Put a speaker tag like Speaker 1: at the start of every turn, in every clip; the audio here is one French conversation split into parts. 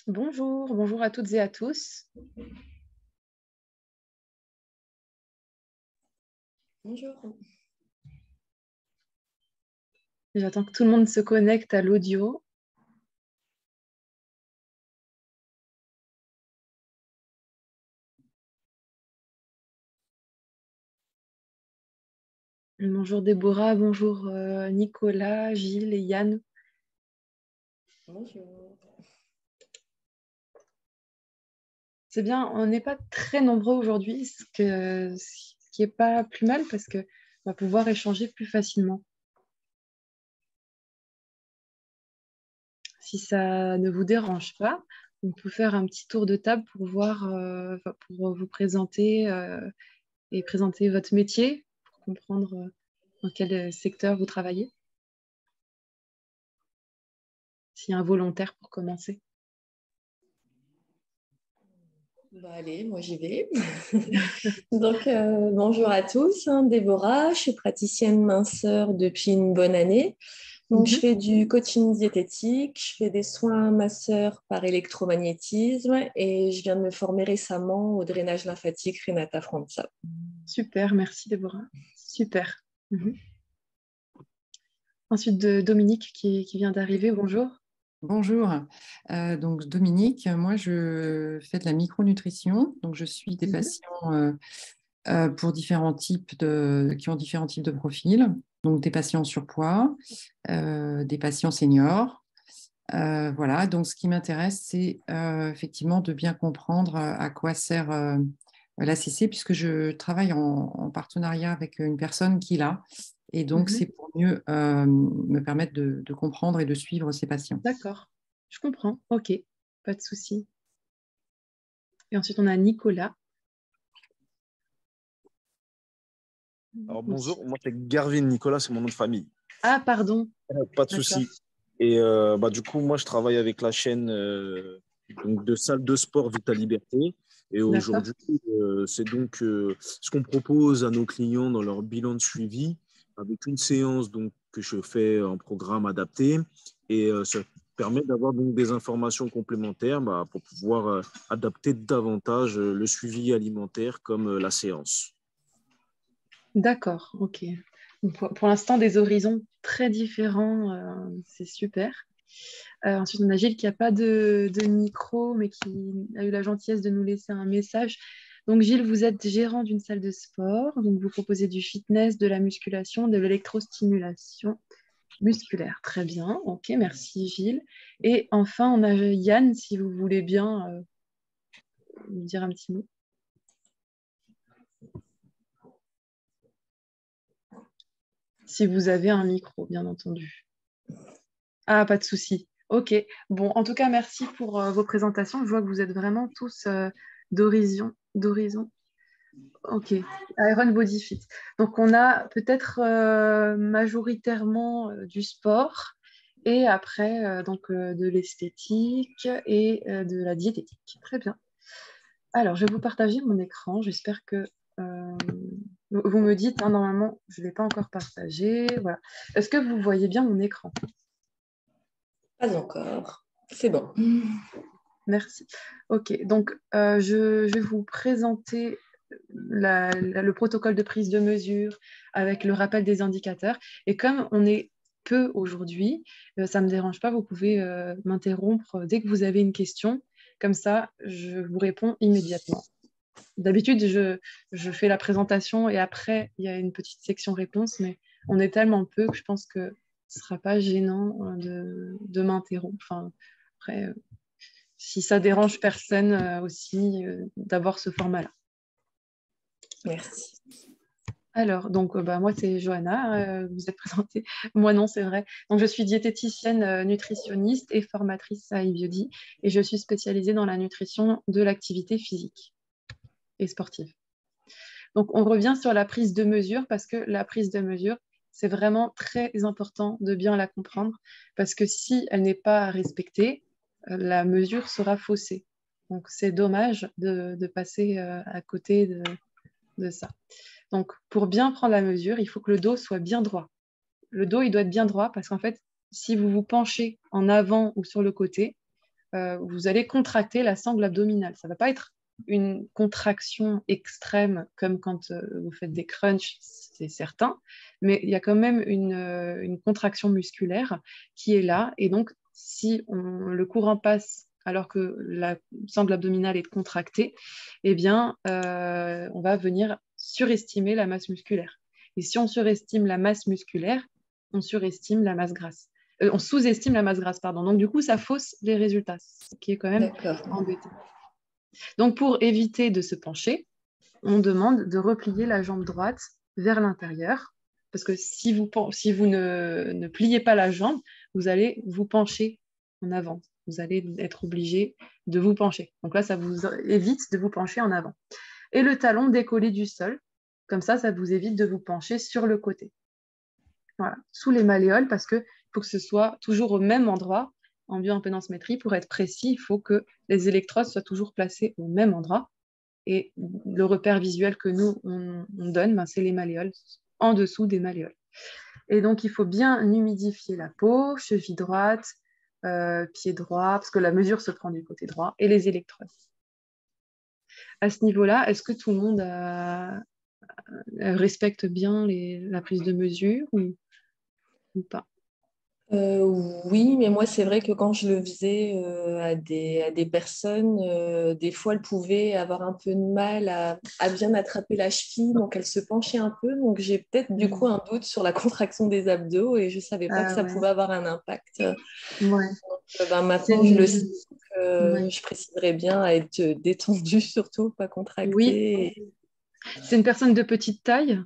Speaker 1: Bonjour, bonjour à toutes et à tous.
Speaker 2: Bonjour.
Speaker 1: J'attends que tout le monde se connecte à l'audio. Bonjour Déborah, bonjour Nicolas, Gilles et Yann.
Speaker 2: Bonjour.
Speaker 1: C'est bien, on n'est pas très nombreux aujourd'hui, ce qui n'est pas plus mal parce qu'on va pouvoir échanger plus facilement. Si ça ne vous dérange pas, on peut faire un petit tour de table pour voir, pour vous présenter et présenter votre métier, pour comprendre dans quel secteur vous travaillez. S'il y a un volontaire pour commencer.
Speaker 2: Allez, moi j'y vais. Donc, bonjour à tous. Déborah, je suis praticienne minceur depuis une bonne année. Donc, je fais du coaching diététique, je fais des soins masseurs par électromagnétisme et je viens de me former récemment au drainage lymphatique Renata Franza.
Speaker 1: Super, merci Déborah. Super. Ensuite, Dominique qui vient d'arriver. Bonjour.
Speaker 3: Bonjour, donc Dominique, moi je fais de la micronutrition, donc je suis des patients pour différents types qui ont différents types de profils, donc des patients surpoids, des patients seniors. Voilà, donc ce qui m'intéresse, c'est effectivement de bien comprendre à quoi sert l'ACC, puisque je travaille en partenariat avec une personne qui l'a. Et donc, c'est pour mieux me permettre de comprendre et de suivre ces patients.
Speaker 1: D'accord, je comprends. Ok, pas de souci. Et ensuite, on a Nicolas.
Speaker 4: Alors bonjour, moi c'est Garvin Nicolas, c'est mon nom de famille.
Speaker 1: Ah, pardon.
Speaker 4: Pas de souci. Et du coup, moi je travaille avec la chaîne donc de salle de sport Vita Liberté. Et aujourd'hui, c'est donc ce qu'on propose à nos clients dans leur bilan de suivi avec une séance donc, que je fais en programme adapté. Et ça permet d'avoir donc des informations complémentaires pour pouvoir adapter davantage le suivi alimentaire comme la séance.
Speaker 1: D'accord, ok. Pour l'instant, des horizons très différents, c'est super. Ensuite, on a Gilles qui n'a pas de micro, mais qui a eu la gentillesse de nous laisser un message. Donc, Gilles, vous êtes gérant d'une salle de sport. Donc, vous proposez du fitness, de la musculation, de l'électrostimulation musculaire. Très bien. Ok, merci Gilles. Et enfin, on a Yann, si vous voulez bien nous dire un petit mot. Si vous avez un micro, bien entendu. Ah, pas de souci. Ok. Bon, en tout cas, merci pour vos présentations. Je vois que vous êtes vraiment tous d'horizon. Ok. Iron Body Fit. Donc, on a peut-être majoritairement du sport et après de l'esthétique et de la diététique. Très bien. Alors, je vais vous partager mon écran. J'espère que vous me dites, hein, normalement, je ne l'ai pas encore partagé. Voilà. Est-ce que vous voyez bien mon écran?
Speaker 2: Pas encore. C'est bon.
Speaker 1: Merci. Ok, donc je vais vous présenter le protocole de prise de mesure avec le rappel des indicateurs. Et comme on est peu aujourd'hui, ça ne me dérange pas, vous pouvez m'interrompre dès que vous avez une question. Comme ça, je vous réponds immédiatement. D'habitude, je fais la présentation et après, il y a une petite section réponse, mais on est tellement peu que je pense que ce ne sera pas gênant de m'interrompre. Enfin, après, si ça dérange personne aussi d'avoir ce format-là.
Speaker 2: Merci.
Speaker 1: Alors, donc, moi, c'est Johanna, vous êtes présentée. Moi, non, c'est vrai. Donc, je suis diététicienne, nutritionniste et formatrice à iBiody et je suis spécialisée dans la nutrition de l'activité physique et sportive. Donc, on revient sur la prise de mesure parce que la prise de mesure, c'est vraiment très important de bien la comprendre parce que si elle n'est pas respectée, la mesure sera faussée. Donc, c'est dommage de passer à côté de ça. Donc, pour bien prendre la mesure, il faut que le dos soit bien droit. Le dos, il doit être bien droit parce qu'en fait, si vous vous penchez en avant ou sur le côté, vous allez contracter la sangle abdominale. Ça ne va pas être une contraction extrême comme quand vous faites des crunchs, c'est certain, mais il y a quand même une contraction musculaire qui est là. Et donc, si le courant passe alors que la sangle abdominale est contractée, eh bien, on va venir surestimer la masse musculaire. Et si on surestime la masse musculaire, on surestime la masse grasse. On sous-estime la masse grasse, pardon. Donc, du coup, ça fausse les résultats, ce qui est quand même embêtant. Donc, pour éviter de se pencher, on demande de replier la jambe droite vers l'intérieur, parce que si vous ne pliez pas la jambe, vous allez vous pencher en avant. Vous allez être obligé de vous pencher. Donc là, ça vous évite de vous pencher en avant. Et le talon décollé du sol, comme ça vous évite de vous pencher sur le côté. Voilà, sous les malléoles, parce qu'il faut que ce soit toujours au même endroit. En bioimpédancemétrie, pour être précis, il faut que les électrodes soient toujours placées au même endroit. Et le repère visuel que nous, on donne, c'est les malléoles, en dessous des malléoles. Et donc, il faut bien humidifier la peau, cheville droite, pied droit, parce que la mesure se prend du côté droit, et les électrodes. À ce niveau-là, est-ce que tout le monde respecte bien la prise de mesure ou pas?
Speaker 2: Oui, mais moi, c'est vrai que quand je le faisais à des personnes, des fois, elles pouvaient avoir un peu de mal à bien attraper la cheville, donc elles se penchaient un peu. Donc, j'ai peut-être du coup un doute sur la contraction des abdos et je ne savais pas que ça pouvait avoir un impact.
Speaker 1: Ouais.
Speaker 2: Donc, maintenant, je le sais, je préciserais bien à être détendue, surtout, pas contractée.
Speaker 1: Oui. C'est une personne de petite taille?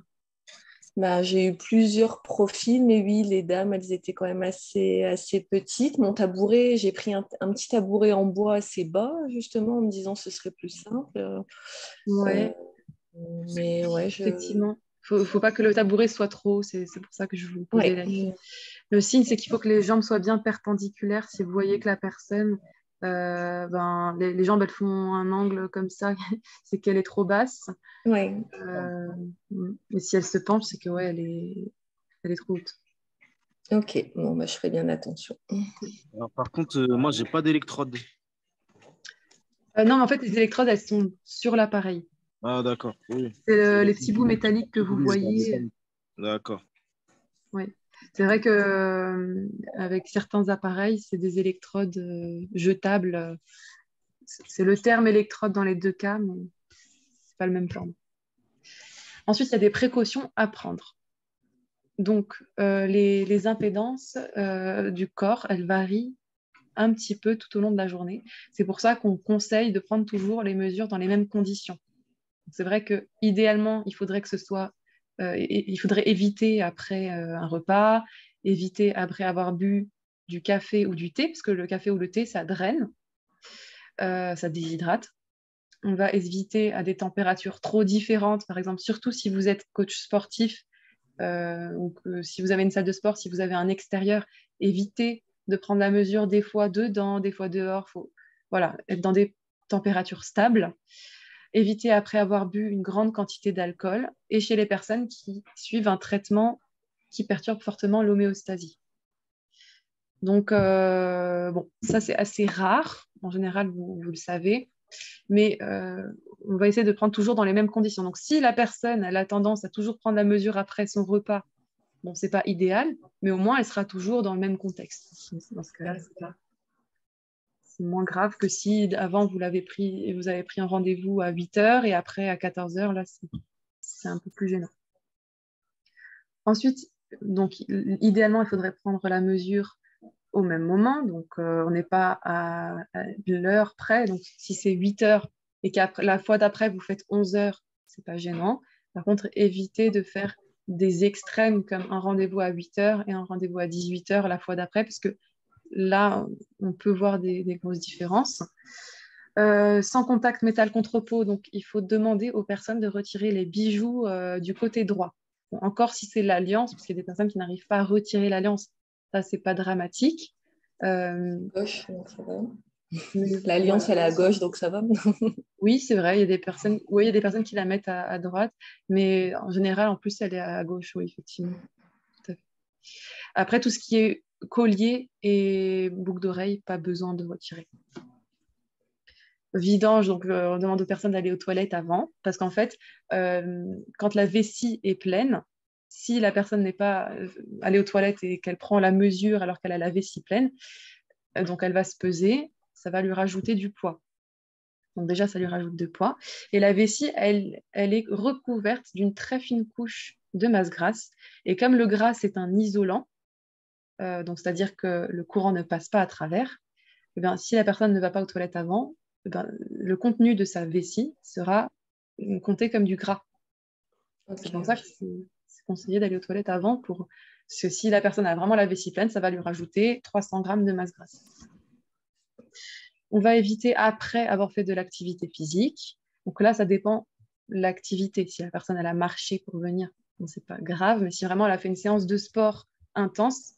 Speaker 2: J'ai eu plusieurs profils, mais oui, les dames, elles étaient quand même assez petites. Mon tabouret, j'ai pris un petit tabouret en bois assez bas, justement, en me disant que ce serait plus simple.
Speaker 1: Ouais.
Speaker 2: Mais ouais,
Speaker 1: effectivement. Faut pas que le tabouret soit trop haut, c'est pour ça que je vous posais la question. Le signe, c'est qu'il faut que les jambes soient bien perpendiculaires. Si vous voyez que la personne, les jambes, elles font un angle comme ça, c'est qu'elle est trop basse.
Speaker 2: Ouais.
Speaker 1: Et si elle se penche, c'est que elle est trop haute.
Speaker 2: Ok, bon, je ferai bien attention.
Speaker 4: Alors, par contre, moi, j'ai pas d'électrode.
Speaker 1: Non, mais en fait, les électrodes, elles sont sur l'appareil.
Speaker 4: Ah, d'accord. Oui.
Speaker 1: C'est les petits bouts métalliques que vous voyez.
Speaker 4: D'accord.
Speaker 1: Oui. C'est vrai que avec certains appareils, c'est des électrodes jetables. C'est le terme électrode dans les deux cas, mais c'est pas le même forme. Ensuite, il y a des précautions à prendre. Donc, les impédances du corps, elles varient un petit peu tout au long de la journée. C'est pour ça qu'on conseille de prendre toujours les mesures dans les mêmes conditions. C'est vrai qu'idéalement, il faudrait que ce soit, il faudrait éviter après un repas, éviter après avoir bu du café ou du thé, parce que le café ou le thé, ça draine, ça déshydrate. On va éviter à des températures trop différentes, par exemple, surtout si vous êtes coach sportif, ou que si vous avez une salle de sport, si vous avez un extérieur, évitez de prendre la mesure des fois dedans, des fois dehors. Faut être dans des températures stables. Évitez après avoir bu une grande quantité d'alcool et chez les personnes qui suivent un traitement qui perturbe fortement l'homéostasie. Donc, ça c'est assez rare. En général, vous le savez. Mais on va essayer de prendre toujours dans les mêmes conditions. Donc, si la personne elle a tendance à toujours prendre la mesure après son repas, bon, c'est pas idéal, mais au moins elle sera toujours dans le même contexte. Dans ce cas-là, c'est moins grave que si avant vous avez pris un rendez-vous à 8h et après à 14h, là, c'est un peu plus gênant. Ensuite, donc, idéalement, il faudrait prendre la mesure au même moment. Donc, on n'est pas à l'heure près. Donc, si c'est 8h et que la fois d'après, vous faites 11h, c'est pas gênant. Par contre, évitez de faire des extrêmes comme un rendez-vous à 8h et un rendez-vous à 18h la fois d'après, parce que là, on peut voir des grosses différences. Sans contact métal contre peau, donc il faut demander aux personnes de retirer les bijoux du côté droit. Bon, encore si c'est l'alliance, parce qu'il y a des personnes qui n'arrivent pas à retirer l'alliance, ça, c'est pas dramatique.
Speaker 2: Gauche, donc ça va. L'alliance, elle est à gauche, donc ça va.
Speaker 1: Oui, c'est vrai, il y a des personnes qui la mettent à droite, mais en général, en plus, elle est à gauche, oui, effectivement. Tout à fait. Après, tout ce qui est collier et boucle d'oreille, pas besoin de retirer. vidange, donc on demande aux personnes d'aller aux toilettes avant, parce qu'en fait, quand la vessie est pleine, si la personne n'est pas allée aux toilettes et qu'elle prend la mesure alors qu'elle a la vessie pleine, donc elle va se peser, ça va lui rajouter du poids. Donc déjà, ça lui rajoute de poids. Et la vessie, elle est recouverte d'une très fine couche de masse grasse. Et comme le gras, c'est un isolant, donc c'est-à-dire que le courant ne passe pas à travers, eh bien, si la personne ne va pas aux toilettes avant, eh bien, le contenu de sa vessie sera compté comme du gras. Okay. C'est pour ça que c'est conseillé d'aller aux toilettes avant, parce que si la personne a vraiment la vessie pleine, ça va lui rajouter 300 grammes de masse grasse. On va éviter après avoir fait de l'activité physique. Donc là, ça dépend de l'activité. Si la personne elle a marché pour venir, bon, c'est pas grave, mais si vraiment elle a fait une séance de sport intense,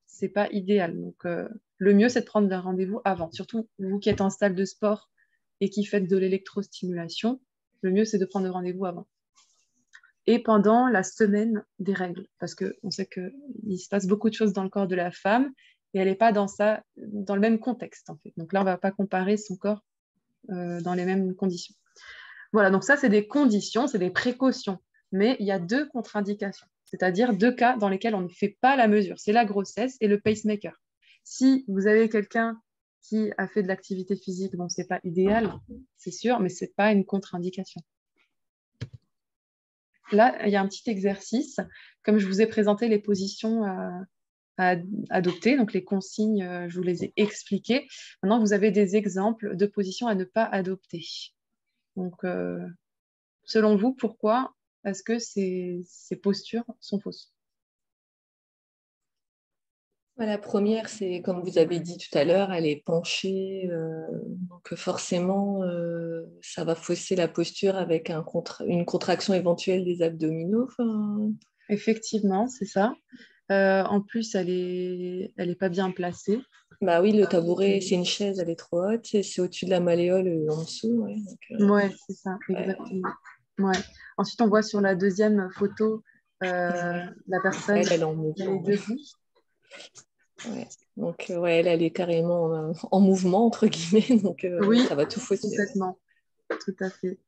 Speaker 1: c'est pas idéal. Donc le mieux, c'est de prendre un rendez-vous avant. Surtout vous qui êtes en salle de sport et qui faites de l'électrostimulation, le mieux, c'est de prendre le rendez-vous avant. Et pendant la semaine des règles, parce qu'on sait qu'il se passe beaucoup de choses dans le corps de la femme et elle n'est pas dans le même contexte, en fait. Donc là, on ne va pas comparer son corps dans les mêmes conditions. Voilà, donc ça, c'est des conditions, c'est des précautions. Mais il y a 2 contre-indications, c'est-à-dire 2 cas dans lesquels on ne fait pas la mesure. C'est la grossesse et le pacemaker. Si vous avez quelqu'un qui a fait de l'activité physique, bon, ce n'est pas idéal, c'est sûr, mais ce n'est pas une contre-indication. Là, il y a un petit exercice. Comme je vous ai présenté les positions à adopter, donc les consignes, je vous les ai expliquées. Maintenant, vous avez des exemples de positions à ne pas adopter. Donc, selon vous, pourquoi est-ce que ces postures sont fausses?
Speaker 2: La première, c'est comme vous avez dit tout à l'heure, elle est penchée, donc forcément, ça va fausser la posture avec une contraction éventuelle des abdominaux. Enfin...
Speaker 1: Effectivement, c'est ça. En plus, elle est pas bien placée.
Speaker 2: Bah oui, le tabouret, c'est une chaise, elle est trop haute, c'est au-dessus de la malléole en dessous.
Speaker 1: Ouais, c'est ça, exactement. Ouais. Ensuite, on voit sur la deuxième photo la personne
Speaker 2: elle est en mouvement.
Speaker 1: debout.
Speaker 2: Ouais. Donc, elle est carrément en mouvement, entre guillemets, donc
Speaker 1: oui,
Speaker 2: ça va tout fausser.
Speaker 1: Complètement, tout à fait.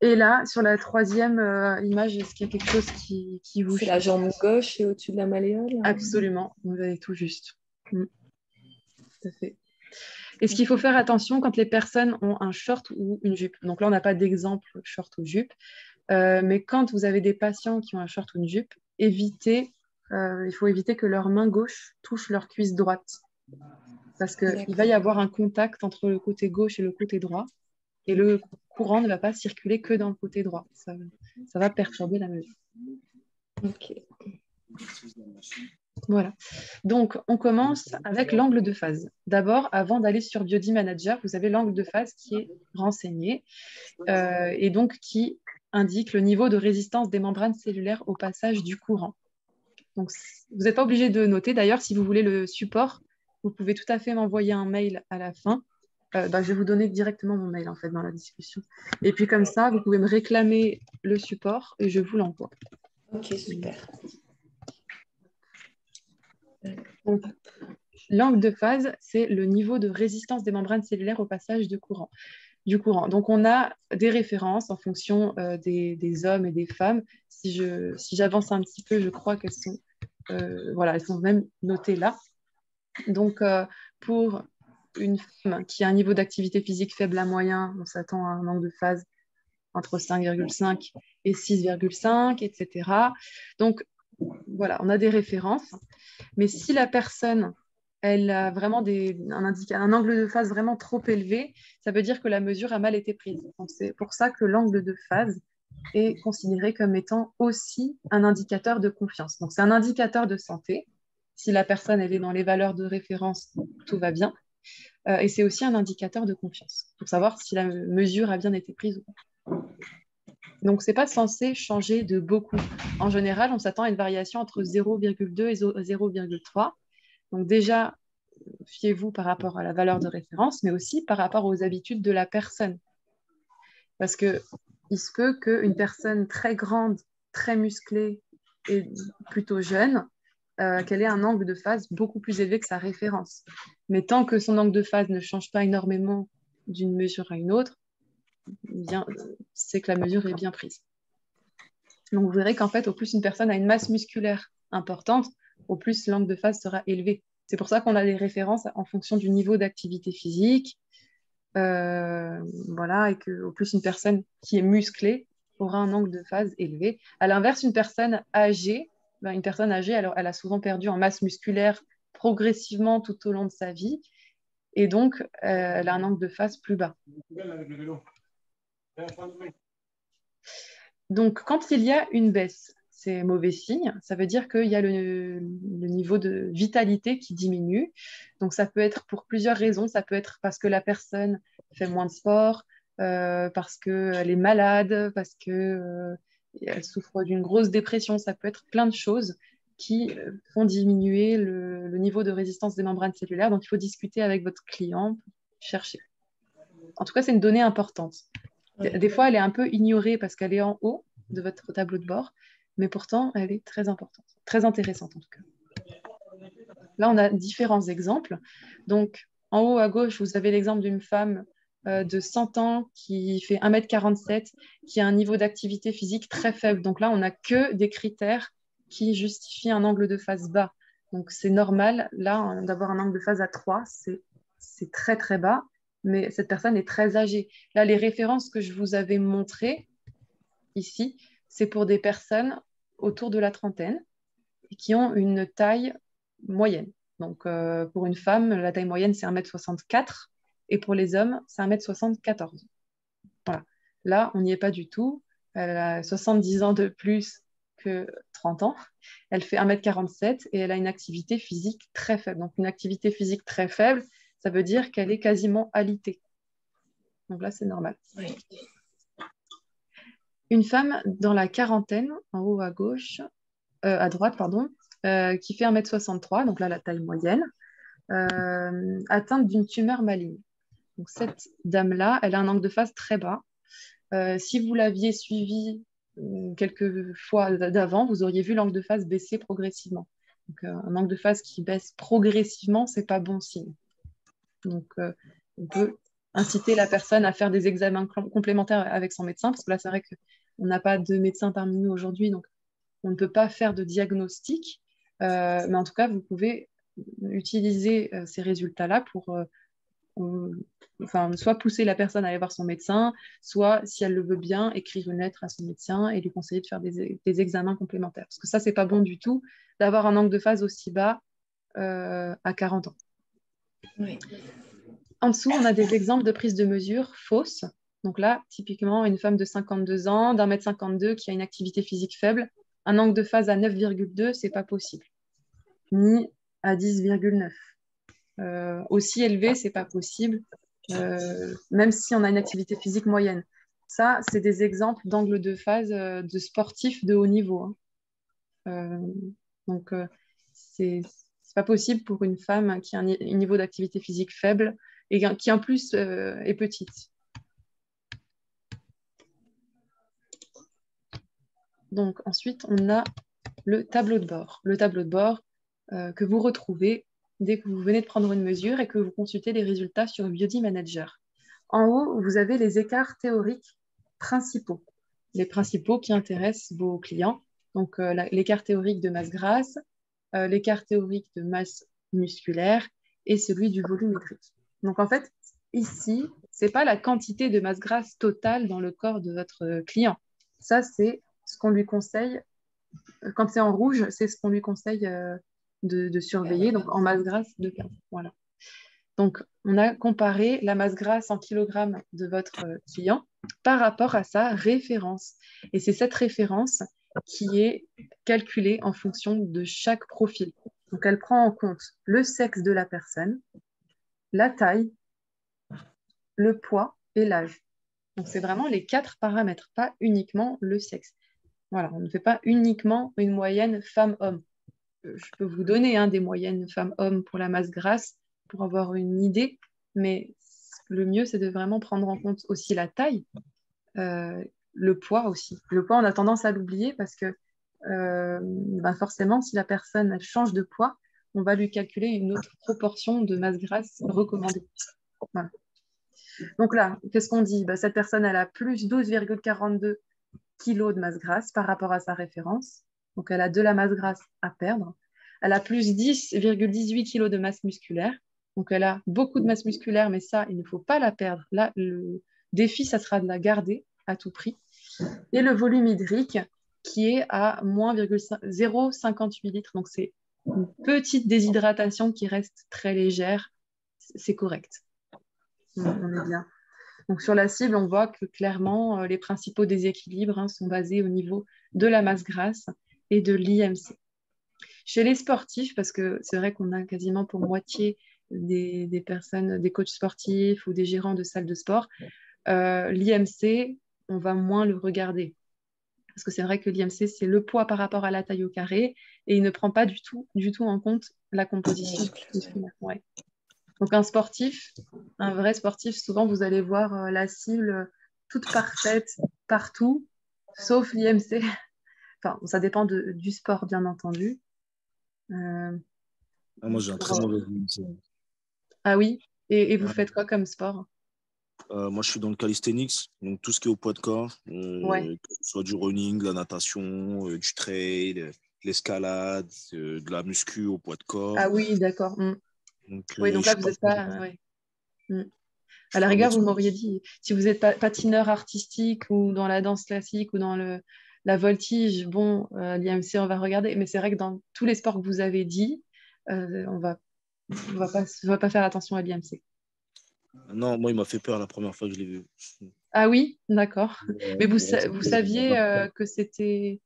Speaker 1: Et là, sur la troisième image, est-ce qu'il y a quelque chose qui vous...
Speaker 2: C'est la jambe gauche et au-dessus de la malléole?
Speaker 1: Absolument, vous avez tout juste. Tout à fait. Et ce qu'il faut faire attention quand les personnes ont un short ou une jupe. Donc là, on n'a pas d'exemple short ou jupe. Mais quand vous avez des patients qui ont un short ou une jupe, il faut éviter que leur main gauche touche leur cuisse droite. Parce qu'il va y avoir un contact entre le côté gauche et le côté droit. Et le courant ne va pas circuler que dans le côté droit. Ça va perturber la mesure.
Speaker 2: Ok.
Speaker 1: Voilà. Donc, on commence avec l'angle de phase. D'abord, avant d'aller sur Biody Manager, vous avez l'angle de phase qui est renseigné et donc qui indique le niveau de résistance des membranes cellulaires au passage du courant. Donc, vous n'êtes pas obligé de noter. D'ailleurs, si vous voulez le support, vous pouvez tout à fait m'envoyer un mail à la fin. Je vais vous donner directement mon mail en fait dans la discussion. Et puis comme ça, vous pouvez me réclamer le support et je vous l'envoie.
Speaker 2: Ok, super.
Speaker 1: Donc, l'angle de phase, c'est le niveau de résistance des membranes cellulaires au passage du courant. Donc, on a des références en fonction des hommes et des femmes. Si j'avance un petit peu, je crois qu'elles sont, elles sont même notées là. Donc, pour une femme qui a un niveau d'activité physique faible à moyen, on s'attend à un angle de phase entre 5,5 et 6,5, etc. Donc, voilà, on a des références. Mais si la personne, elle a vraiment un angle de phase vraiment trop élevé, ça veut dire que la mesure a mal été prise. Donc, c'est pour ça que l'angle de phase est considéré comme étant aussi un indicateur de confiance. Donc, c'est un indicateur de santé. Si la personne elle est dans les valeurs de référence, tout va bien. Et c'est aussi un indicateur de confiance pour savoir si la mesure a bien été prise ou pas. Donc, ce n'est pas censé changer de beaucoup. En général, on s'attend à une variation entre 0,2 et 0,3. Donc déjà, fiez-vous par rapport à la valeur de référence, mais aussi par rapport aux habitudes de la personne. Parce qu'il se peut qu'une personne très grande, très musclée et plutôt jeune, qu'elle ait un angle de phase beaucoup plus élevé que sa référence. Mais tant que son angle de phase ne change pas énormément d'une mesure à une autre, c'est que la mesure est bien prise. Donc, vous verrez qu'en fait, au plus une personne a une masse musculaire importante, au plus l'angle de phase sera élevé. C'est pour ça qu'on a des références en fonction du niveau d'activité physique, voilà, et qu'au plus une personne qui est musclée aura un angle de phase élevé. À l'inverse, une personne âgée, alors, elle a souvent perdu en masse musculaire progressivement tout au long de sa vie, et donc elle a un angle de phase plus bas. Donc, quand il y a une baisse, c'est mauvais signe. Ça veut dire qu'il y a le niveau de vitalité qui diminue. Donc, ça peut être pour plusieurs raisons. Ça peut être parce que la personne fait moins de sport, parce qu'elle est malade, parce qu'elle souffre d'une grosse dépression. Ça peut être plein de choses qui font diminuer le niveau de résistance des membranes cellulaires. Donc, il faut discuter avec votre client, chercher. En tout cas, c'est une donnée importante. Des fois, elle est un peu ignorée parce qu'elle est en haut de votre tableau de bord, mais pourtant, elle est très importante, très intéressante en tout cas. Là, on a différents exemples. Donc, en haut à gauche, vous avez l'exemple d'une femme de 100 ans qui fait 1,47 m, qui a un niveau d'activité physique très faible. Donc là, on n'a que des critères qui justifient un angle de phase bas. Donc, c'est normal, là, d'avoir un angle de phase à 3, c'est très, très bas. Mais cette personne est très âgée. Là, les références que je vous avais montrées ici, c'est pour des personnes autour de la trentaine et qui ont une taille moyenne. Donc, pour une femme, la taille moyenne, c'est 1,64 m et pour les hommes, c'est 1,74 m. Voilà. Là, on n'y est pas du tout. Elle a 70 ans de plus que 30 ans. Elle fait 1,47 m et elle a une activité physique très faible. Donc, une activité physique très faible, ça veut dire qu'elle est quasiment alitée. Donc là, c'est normal.
Speaker 2: Oui.
Speaker 1: Une femme dans la quarantaine, en haut à gauche, à droite, pardon, qui fait 1,63 m, donc là, la taille moyenne, atteinte d'une tumeur maligne. Donc cette dame-là, elle a un angle de phase très bas. Si vous l'aviez suivie quelques fois d'avant, vous auriez vu l'angle de phase baisser progressivement. Donc, un angle de phase qui baisse progressivement, ce n'est pas bon signe. Donc, on peut inciter la personne à faire des examens complémentaires avec son médecin, parce que là, c'est vrai qu'on n'a pas de médecin parmi nous aujourd'hui, donc on ne peut pas faire de diagnostic, mais en tout cas, vous pouvez utiliser ces résultats-là pour soit pousser la personne à aller voir son médecin, soit, si elle le veut bien, écrire une lettre à son médecin et lui conseiller de faire des examens complémentaires. Parce que ça, c'est pas bon du tout d'avoir un angle de phase aussi bas à 40 ans.
Speaker 2: Oui.
Speaker 1: En dessous, on a des exemples de prise de mesure fausses. Donc là, typiquement, une femme de 52 ans, d'1,52 m qui a une activité physique faible, un angle de phase à 9,2, c'est pas possible. Ni à 10,9. Aussi élevé, c'est pas possible, même si on a une activité physique moyenne. Ça, c'est des exemples d'angle de phase de sportifs de haut niveau. Donc, c'est pas possible pour une femme qui a un niveau d'activité physique faible et qui en plus est petite. Donc ensuite, on a le tableau de bord. Le tableau de bord que vous retrouvez dès que vous venez de prendre une mesure et que vous consultez les résultats sur Biody Manager. En haut, vous avez les écarts théoriques principaux, les principaux qui intéressent vos clients. Donc l'écart théorique de masse grasse, l'écart théorique de masse musculaire et celui du volumétrique. Donc en fait, ici, ce n'est pas la quantité de masse grasse totale dans le corps de votre client. Ça, c'est ce qu'on lui conseille. Quand c'est en rouge, c'est ce qu'on lui conseille de surveiller, donc en masse grasse de 15. Voilà. Donc, on a comparé la masse grasse en kilogrammes de votre client par rapport à sa référence. Et c'est cette référence qui est calculée en fonction de chaque profil. Donc, elle prend en compte le sexe de la personne, la taille, le poids et l'âge. Donc, c'est vraiment les 4 paramètres, pas uniquement le sexe. Voilà, on ne fait pas uniquement une moyenne femme-homme. Je peux vous donner des moyennes femmes-hommes pour la masse grasse pour avoir une idée, mais le mieux, c'est de vraiment prendre en compte aussi la taille, le poids aussi. Le poids, on a tendance à l'oublier parce que forcément, si la personne elle change de poids, on va lui calculer une autre proportion de masse grasse recommandée. Voilà. Donc là, qu'est-ce qu'on dit? Cette personne, elle a plus 12,42 kg de masse grasse par rapport à sa référence. Donc, elle a de la masse grasse à perdre. Elle a plus 10,18 kg de masse musculaire. Donc, elle a beaucoup de masse musculaire, mais ça, il ne faut pas la perdre. Là, le défi, ça sera de la garder à tout prix. Et le volume hydrique, qui est à moins 0,58 litres. Donc, c'est une petite déshydratation qui reste très légère. C'est correct. On est bien. Donc, sur la cible, on voit que clairement, les principaux déséquilibres sont basés au niveau de la masse grasse et de l'IMC. Chez les sportifs, parce que c'est vrai qu'on a quasiment pour moitié des personnes, des coachs sportifs ou des gérants de salles de sport, l'IMC, on va moins le regarder. Parce que c'est vrai que l'IMC, c'est le poids par rapport à la taille au carré et il ne prend pas du tout en compte la composition musculaire. Ouais. Donc un sportif, un vrai sportif, souvent vous allez voir la cible toute parfaite partout, sauf l'IMC. Enfin, ça dépend du sport, bien entendu.
Speaker 4: Moi, j'ai un très mauvais IMC.
Speaker 1: Ah oui? Et vous faites quoi comme sport?
Speaker 4: Moi, je suis dans le calisthenics, donc tout ce qui est au poids de corps,
Speaker 1: Ouais.
Speaker 4: que ce soit du running, de la natation, du trail, de l'escalade, de la muscu au poids de corps.
Speaker 1: Ah oui, d'accord.
Speaker 4: Donc,
Speaker 1: Oui, donc
Speaker 4: je
Speaker 1: là,
Speaker 4: suis
Speaker 1: vous
Speaker 4: pas
Speaker 1: n'êtes pas... ouais.
Speaker 4: je
Speaker 1: À la
Speaker 4: fais
Speaker 1: rigueur,
Speaker 4: 1 m.
Speaker 1: vous m'auriez dit, si vous n'êtes pas patineur artistique ou dans la danse classique ou dans la voltige, bon, l'IMC, on va regarder. Mais c'est vrai que dans tous les sports que vous avez dit, on va pas faire attention à l'IMC.
Speaker 4: Non, moi, il m'a fait peur la première fois que je l'ai vu.
Speaker 1: Ah oui, d'accord. Mais vous
Speaker 4: C'était
Speaker 1: saviez
Speaker 4: 24.
Speaker 1: que c'était...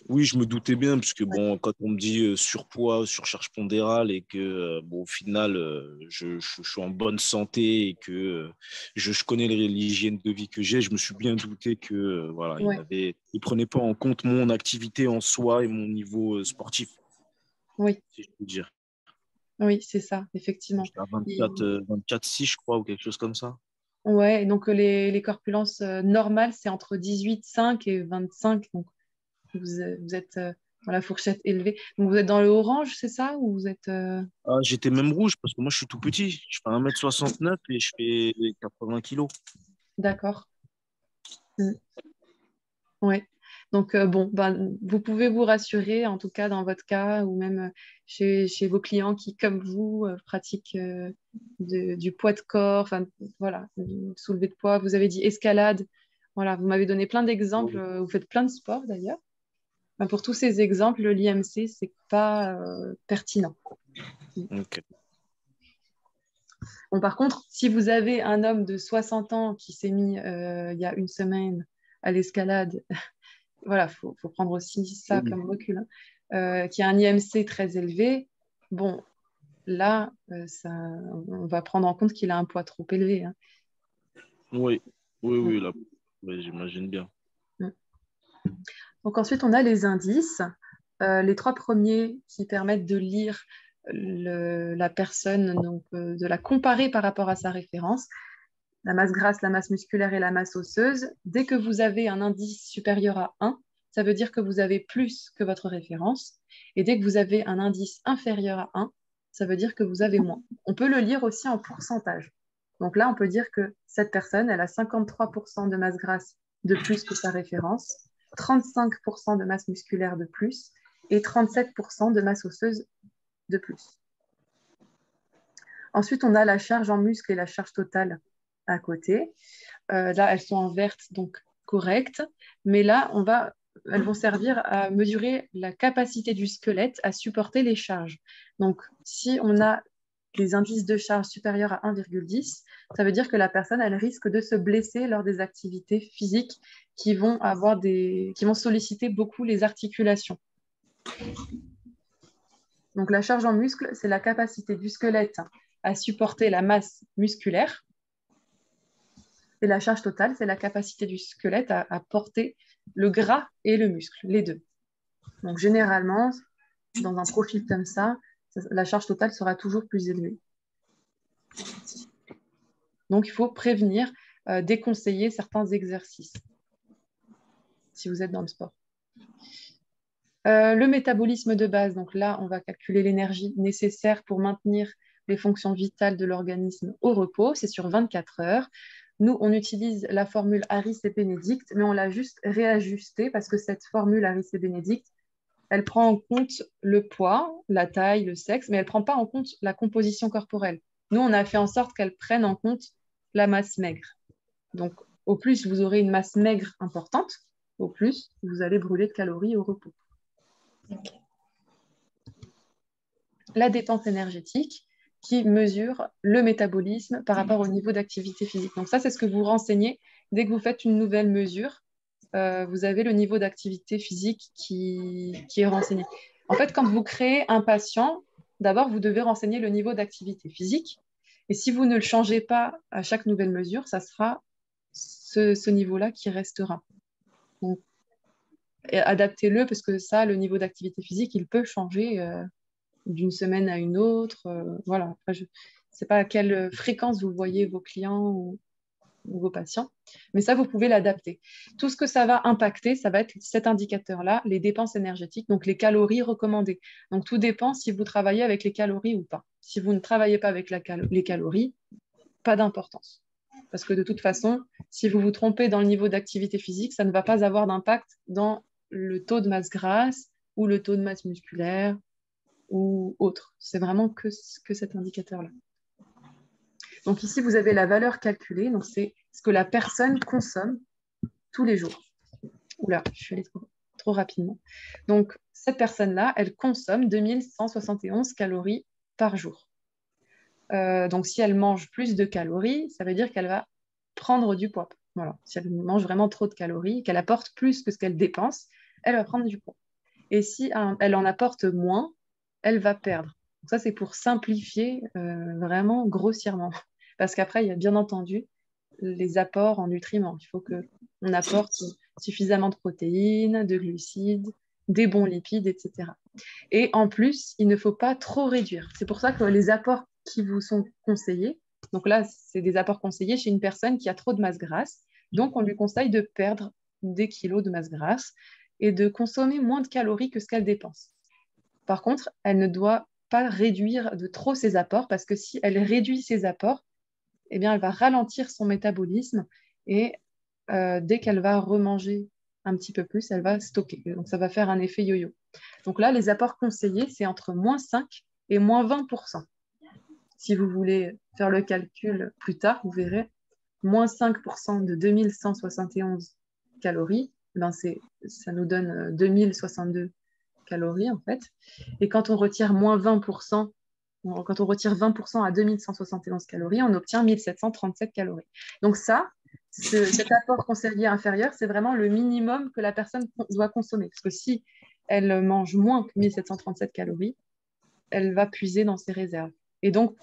Speaker 4: Oui, je me doutais bien, parce que
Speaker 1: Ouais.
Speaker 4: bon, quand on me dit surpoids, surcharge pondérale, et que bon, au final, je suis en bonne santé et que je connais l'hygiène de vie que j'ai, je me suis bien douté que voilà,
Speaker 1: Ouais.
Speaker 4: il prenait pas en compte mon activité en soi et mon niveau sportif,
Speaker 1: Oui,
Speaker 4: si je peux dire.
Speaker 1: oui, c'est ça, effectivement.
Speaker 4: J'étais à
Speaker 1: Il-
Speaker 4: 24,6, je crois, ou quelque chose comme ça.
Speaker 1: Ouais, et donc les corpulences normales, c'est entre 18,5 et 25. Donc vous êtes dans la fourchette élevée. Donc vous êtes dans le orange, c'est ça? Ou vous êtes...
Speaker 4: Ah, j'étais même rouge parce que moi, je suis tout petit. Je fais 1,69 m et je fais 80 kilos.
Speaker 1: D'accord. Ouais. Donc, bon, vous pouvez vous rassurer, en tout cas dans votre cas, ou même chez vos clients qui, comme vous, pratiquent du poids de corps, enfin, voilà, soulever de poids. Vous avez dit escalade. Voilà, vous m'avez donné plein d'exemples. Vous faites plein de sports d'ailleurs. Enfin, pour tous ces exemples, l'IMC, c'est pas pertinent.
Speaker 4: Ok.
Speaker 1: Bon, par contre, si vous avez un homme de 60 ans qui s'est mis il y a une semaine à l'escalade, voilà, faut prendre aussi ça
Speaker 4: Oui,
Speaker 1: comme recul, hein, qui a un IMC très élevé, bon, là, on va prendre en compte qu'il a un poids trop élevé, hein.
Speaker 4: oui, oui,
Speaker 1: Mm.
Speaker 4: oui, là, oui, j'imagine bien.
Speaker 1: Mm. Donc ensuite, on a les indices. Les trois premiers qui permettent de lire la personne, donc de la comparer par rapport à sa référence, la masse grasse, la masse musculaire et la masse osseuse. Dès que vous avez un indice supérieur à 1, ça veut dire que vous avez plus que votre référence. Et dès que vous avez un indice inférieur à 1, ça veut dire que vous avez moins. On peut le lire aussi en pourcentage. Donc là, on peut dire que cette personne, elle a 53% de masse grasse de plus que sa référence, 35% de masse musculaire de plus et 37% de masse osseuse de plus. Ensuite, on a la charge en muscle et la charge totale à côté. Là, elles sont en verte, donc correctes. Mais là, elles vont servir à mesurer la capacité du squelette à supporter les charges. Donc, si on a des indices de charge supérieurs à 1,10, ça veut dire que la personne, elle risque de se blesser lors des activités physiques qui vont solliciter beaucoup les articulations. Donc, la charge en muscle, c'est la capacité du squelette à supporter la masse musculaire. Et la charge totale, c'est la capacité du squelette à porter le gras et le muscle, les deux. Donc, généralement, dans un profil comme ça, la charge totale sera toujours plus élevée. Donc, il faut prévenir, déconseiller certains exercices si vous êtes dans le sport. Le métabolisme de base, donc là, on va calculer l'énergie nécessaire pour maintenir les fonctions vitales de l'organisme au repos, c'est sur 24 heures. Nous, on utilise la formule Harris et Bénédicte, mais on l'a juste réajustée parce que cette formule Harris et Bénédicte, elle prend en compte le poids, la taille, le sexe, mais elle ne prend pas en compte la composition corporelle. Nous, on a fait en sorte qu'elle prenne en compte la masse maigre. Donc, au plus vous aurez une masse maigre importante, au plus vous allez brûler de calories au repos.
Speaker 2: Okay.
Speaker 1: La dépense énergétique qui mesure le métabolisme par rapport au niveau d'activité physique. Donc ça, c'est ce que vous renseignez dès que vous faites une nouvelle mesure. Vous avez le niveau d'activité physique qui est renseigné. En fait, quand vous créez un patient, d'abord, vous devez renseigner le niveau d'activité physique. Et si vous ne le changez pas à chaque nouvelle mesure, ça sera ce niveau-là qui restera. Donc, adaptez-le parce que ça, le niveau d'activité physique, il peut changer d'une semaine à une autre. Voilà. Après, je ne sais pas à quelle fréquence vous voyez vos clients ou vos patients, mais ça, vous pouvez l'adapter. Tout ce que ça va impacter, ça va être cet indicateur-là, les dépenses énergétiques, donc les calories recommandées. Donc, tout dépend si vous travaillez avec les calories ou pas. Si vous ne travaillez pas avec les calories, pas d'importance. Parce que de toute façon, si vous vous trompez dans le niveau d'activité physique, ça ne va pas avoir d'impact dans le taux de masse grasse ou le taux de masse musculaire ou autre. C'est vraiment que cet indicateur-là. Donc ici, vous avez la valeur calculée. Donc c'est ce que la personne consomme tous les jours. Oula, je suis allée trop rapidement. Donc cette personne-là, elle consomme 2171 calories par jour. Donc si elle mange plus de calories, ça veut dire qu'elle va prendre du poids. Voilà. Si elle mange vraiment trop de calories, qu'elle apporte plus que ce qu'elle dépense, elle va prendre du poids. Et si elle en apporte moins, elle va perdre. Donc ça, c'est pour simplifier vraiment grossièrement. Parce qu'après, il y a bien entendu les apports en nutriments. Il faut qu'on apporte suffisamment de protéines, de glucides, des bons lipides, etc. Et en plus, il ne faut pas trop réduire. C'est pour ça que les apports qui vous sont conseillés, donc là, c'est des apports conseillés chez une personne qui a trop de masse grasse. Donc, on lui conseille de perdre des kilos de masse grasse et de consommer moins de calories que ce qu'elle dépense. Par contre, elle ne doit pas réduire de trop ses apports parce que si elle réduit ses apports, eh bien, elle va ralentir son métabolisme et dès qu'elle va remanger un petit peu plus, elle va stocker. Donc, ça va faire un effet yo-yo. Donc là, les apports conseillés, c'est entre moins 5 et moins 20%. Si vous voulez faire le calcul plus tard, vous verrez, moins 5% de 2171 calories, ben ça nous donne 2062 calories en fait. Et quand on retire moins 20%, quand on retire 20% à 2171 calories, on obtient 1737 calories. Donc ça, cet apport conseillé inférieur, c'est vraiment le minimum que la personne doit consommer. Parce que si elle mange moins que 1737 calories, elle va puiser dans ses réserves. Et donc,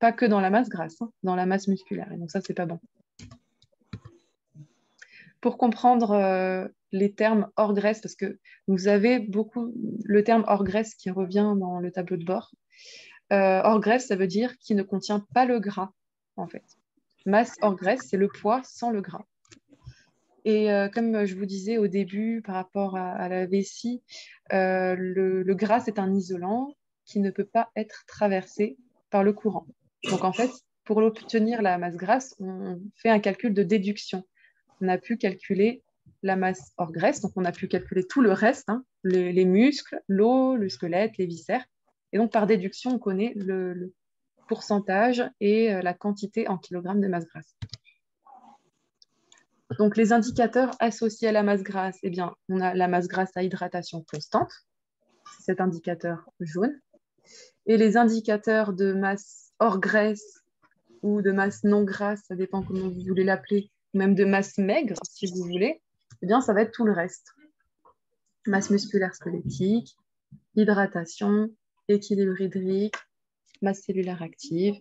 Speaker 1: pas que dans la masse grasse, hein, dans la masse musculaire. Et donc ça, c'est pas bon. Pour comprendre les termes hors graisse, parce que vous avez beaucoup le terme hors graisse qui revient dans le tableau de bord. Hors graisse, ça veut dire qui ne contient pas le gras, en fait. Masse hors graisse, c'est le poids sans le gras. Et comme je vous disais au début par rapport à la vessie, le gras, c'est un isolant qui ne peut pas être traversé par le courant. Donc en fait, pour obtenir la masse grasse, on fait un calcul de déduction. On a pu calculer la masse hors graisse, donc on a pu calculer tout le reste, hein, les muscles, l'eau, le squelette, les viscères. Et donc par déduction, on connaît le pourcentage et la quantité en kilogrammes de masse grasse. Donc, les indicateurs associés à la masse grasse, eh bien, on a la masse grasse à hydratation constante, c'est cet indicateur jaune. Et les indicateurs de masse hors graisse ou de masse non grasse, ça dépend comment vous voulez l'appeler, même de masse maigre, si vous voulez, eh bien, ça va être tout le reste. Masse musculaire squelettique, hydratation, équilibre hydrique, masse cellulaire active,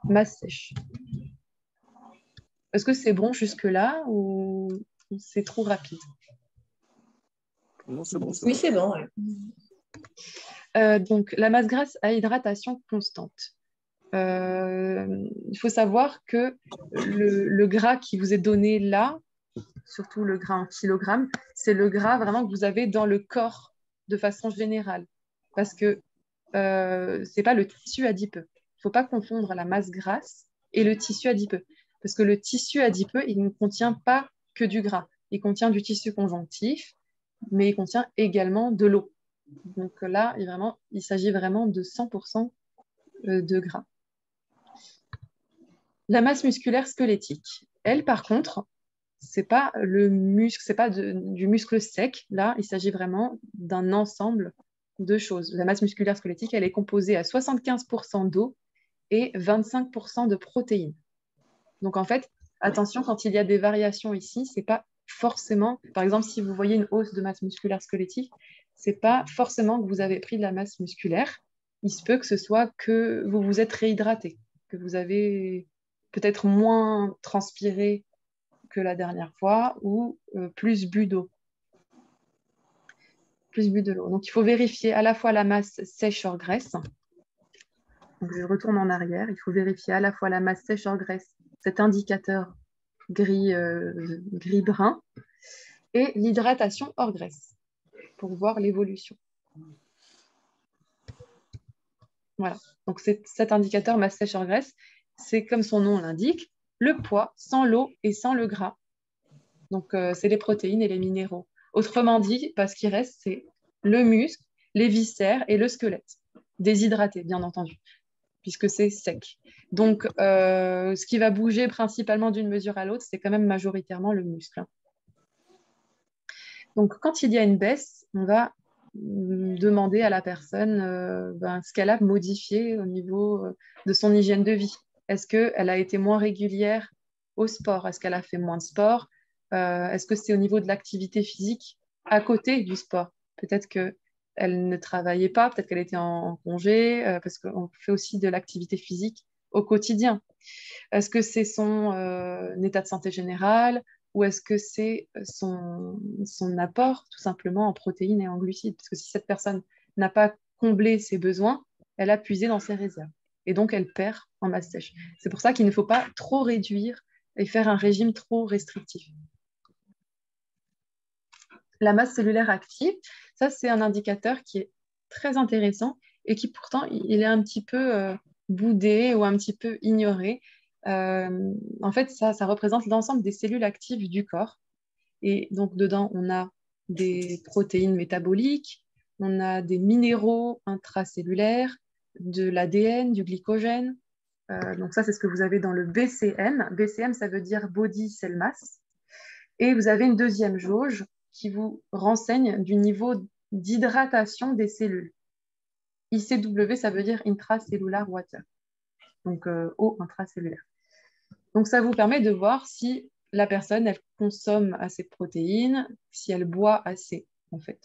Speaker 1: masse sèche. Est-ce que c'est bon jusque-là ou c'est trop rapide?
Speaker 4: Non, c'est bon.
Speaker 2: Oui, c'est bon.
Speaker 1: Donc, la masse grasse à hydratation constante. Il faut savoir que le gras qui vous est donné là, surtout le gras en kilogrammes, c'est le gras vraiment que vous avez dans le corps de façon générale. Parce que ce n'est pas le tissu adipeux. Il faut pas confondre la masse grasse et le tissu adipeux. Parce que le tissu adipeux, il ne contient pas que du gras. Il contient du tissu conjonctif, mais il contient également de l'eau. Donc là, il s'agit vraiment de 100% de gras. La masse musculaire squelettique, elle, par contre, c'est pas le muscle, c'est pas du muscle sec. Là, il s'agit vraiment d'un ensemble de choses. La masse musculaire squelettique, elle est composée à 75% d'eau et 25% de protéines. Donc en fait, attention, quand il y a des variations ici, c'est pas forcément, par exemple, si vous voyez une hausse de masse musculaire squelettique, c'est pas forcément que vous avez pris de la masse musculaire. Il se peut que ce soit que vous vous êtes réhydraté, que vous avez peut-être moins transpiré que la dernière fois ou plus bu d'eau. Plus bu de l'eau. Donc, il faut vérifier à la fois la masse sèche hors graisse. Donc, je retourne en arrière. Il faut vérifier à la fois la masse sèche hors graisse, cet indicateur gris-brun, et l'hydratation hors graisse pour voir l'évolution. Voilà. Donc, cet indicateur masse sèche hors graisse, c'est comme son nom l'indique, le poids sans l'eau et sans le gras. Donc, c'est les protéines et les minéraux. Autrement dit, ce qui reste, c'est le muscle, les viscères et le squelette. Déshydraté, bien entendu, puisque c'est sec. Donc, ce qui va bouger principalement d'une mesure à l'autre, c'est quand même majoritairement le muscle. Donc, quand il y a une baisse, on va demander à la personne ce qu'elle a modifié au niveau de son hygiène de vie. Est-ce qu'elle a été moins régulière au sport? Est-ce qu'elle a fait moins de sport? Est-ce que c'est au niveau de l'activité physique à côté du sport? Peut-être qu'elle ne travaillait pas, peut-être qu'elle était en congé, parce qu'on fait aussi de l'activité physique au quotidien. Est-ce que c'est son état de santé général ou est-ce que c'est son apport tout simplement en protéines et en glucides? Parce que si cette personne n'a pas comblé ses besoins, elle a puisé dans ses réserves et donc elle perd en masse sèche. C'est pour ça qu'il ne faut pas trop réduire et faire un régime trop restrictif. La masse cellulaire active, ça c'est un indicateur qui est très intéressant et qui pourtant il est un petit peu boudé ou un petit peu ignoré. En fait, ça représente l'ensemble des cellules actives du corps. Et donc dedans, on a des protéines métaboliques, on a des minéraux intracellulaires, de l'ADN, du glycogène. Donc ça, c'est ce que vous avez dans le BCM. BCM, ça veut dire Body Cell Mass. Et vous avez une deuxième jauge qui vous renseigne du niveau d'hydratation des cellules. ICW, ça veut dire Intracellular Water, donc eau intracellulaire. Donc, ça vous permet de voir si la personne, elle consomme assez de protéines, si elle boit assez, en fait.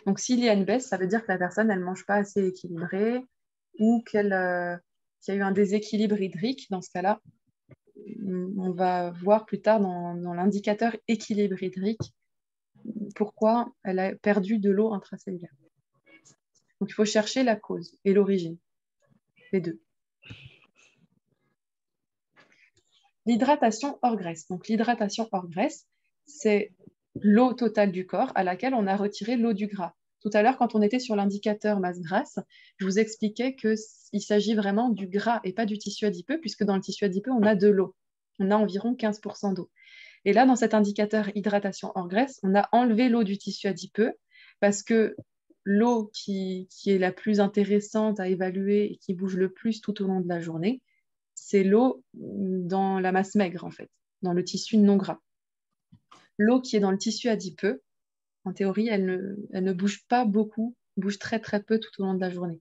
Speaker 1: Donc, s'il y a une baisse, ça veut dire que la personne, elle ne mange pas assez équilibré ou qu'il y a eu un déséquilibre hydrique. Dans ce cas-là, on va voir plus tard dans l'indicateur équilibre hydrique pourquoi elle a perdu de l'eau intracellulaire. Donc, il faut chercher la cause et l'origine, les deux. L'hydratation hors graisse. Donc, l'hydratation hors graisse, c'est l'eau totale du corps à laquelle on a retiré l'eau du gras. Tout à l'heure, quand on était sur l'indicateur masse grasse, je vous expliquais qu'il s'agit vraiment du gras et pas du tissu adipeux, puisque dans le tissu adipeux, on a de l'eau. On a environ 15% d'eau. Et là, dans cet indicateur hydratation hors graisse, on a enlevé l'eau du tissu adipeux parce que l'eau qui est la plus intéressante à évaluer et qui bouge le plus tout au long de la journée, c'est l'eau dans la masse maigre, en fait, dans le tissu non gras. L'eau qui est dans le tissu adipeux, en théorie, elle ne bouge pas beaucoup, bouge très très peu tout au long de la journée.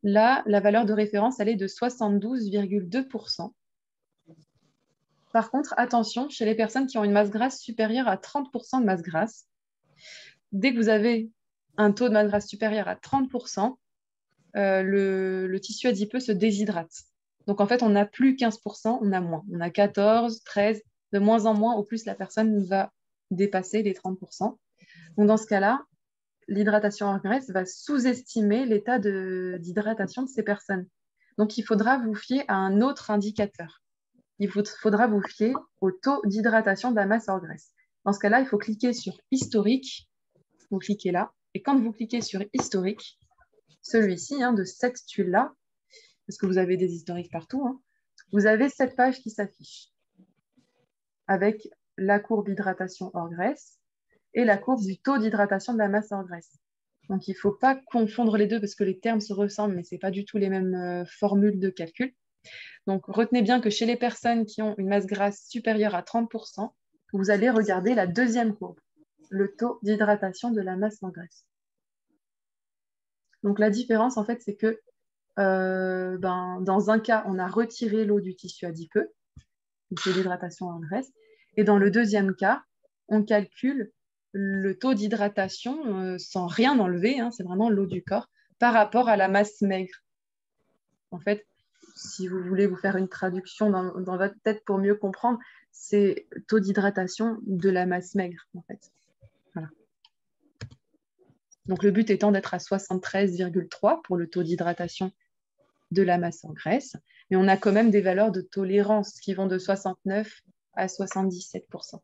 Speaker 1: Là, la valeur de référence, elle est de 72,2%. Par contre, attention, chez les personnes qui ont une masse grasse supérieure à 30% de masse grasse, dès que vous avez un taux de masse grasse supérieur à 30%, le tissu adipeux se déshydrate. Donc, en fait, on n'a plus 15%, on a moins. On a 14, 13, de moins en moins, au plus la personne va dépasser les 30%. Donc, dans ce cas-là, l'hydratation hors graisse va sous-estimer l'état d'hydratation de ces personnes. Donc, il faudra vous fier à un autre indicateur. Il faudra vous fier au taux d'hydratation de la masse hors graisse. Dans ce cas-là, il faut cliquer sur historique. Vous cliquez là. Et quand vous cliquez sur historique, celui-ci, de cette tuile-là, parce que vous avez des historiques partout, hein, vous avez cette page qui s'affiche avec la courbe hydratation hors graisse et la courbe du taux d'hydratation de la masse hors graisse. Donc, il ne faut pas confondre les deux parce que les termes se ressemblent, mais ce n'est pas du tout les mêmes formules de calcul. Donc, retenez bien que chez les personnes qui ont une masse grasse supérieure à 30%, vous allez regarder la deuxième courbe, le taux d'hydratation de la masse en graisse. Donc, la différence, en fait, c'est que dans un cas, on a retiré l'eau du tissu adipeux, donc c'est l'hydratation en graisse, et dans le deuxième cas, on calcule le taux d'hydratation sans rien enlever, hein, c'est vraiment l'eau du corps, par rapport à la masse maigre. En fait, si vous voulez vous faire une traduction dans votre tête pour mieux comprendre, c'est taux d'hydratation de la masse maigre, en fait. Voilà. Donc, le but étant d'être à 73,3 pour le taux d'hydratation de la masse en graisse, mais on a quand même des valeurs de tolérance qui vont de 69 à 77%.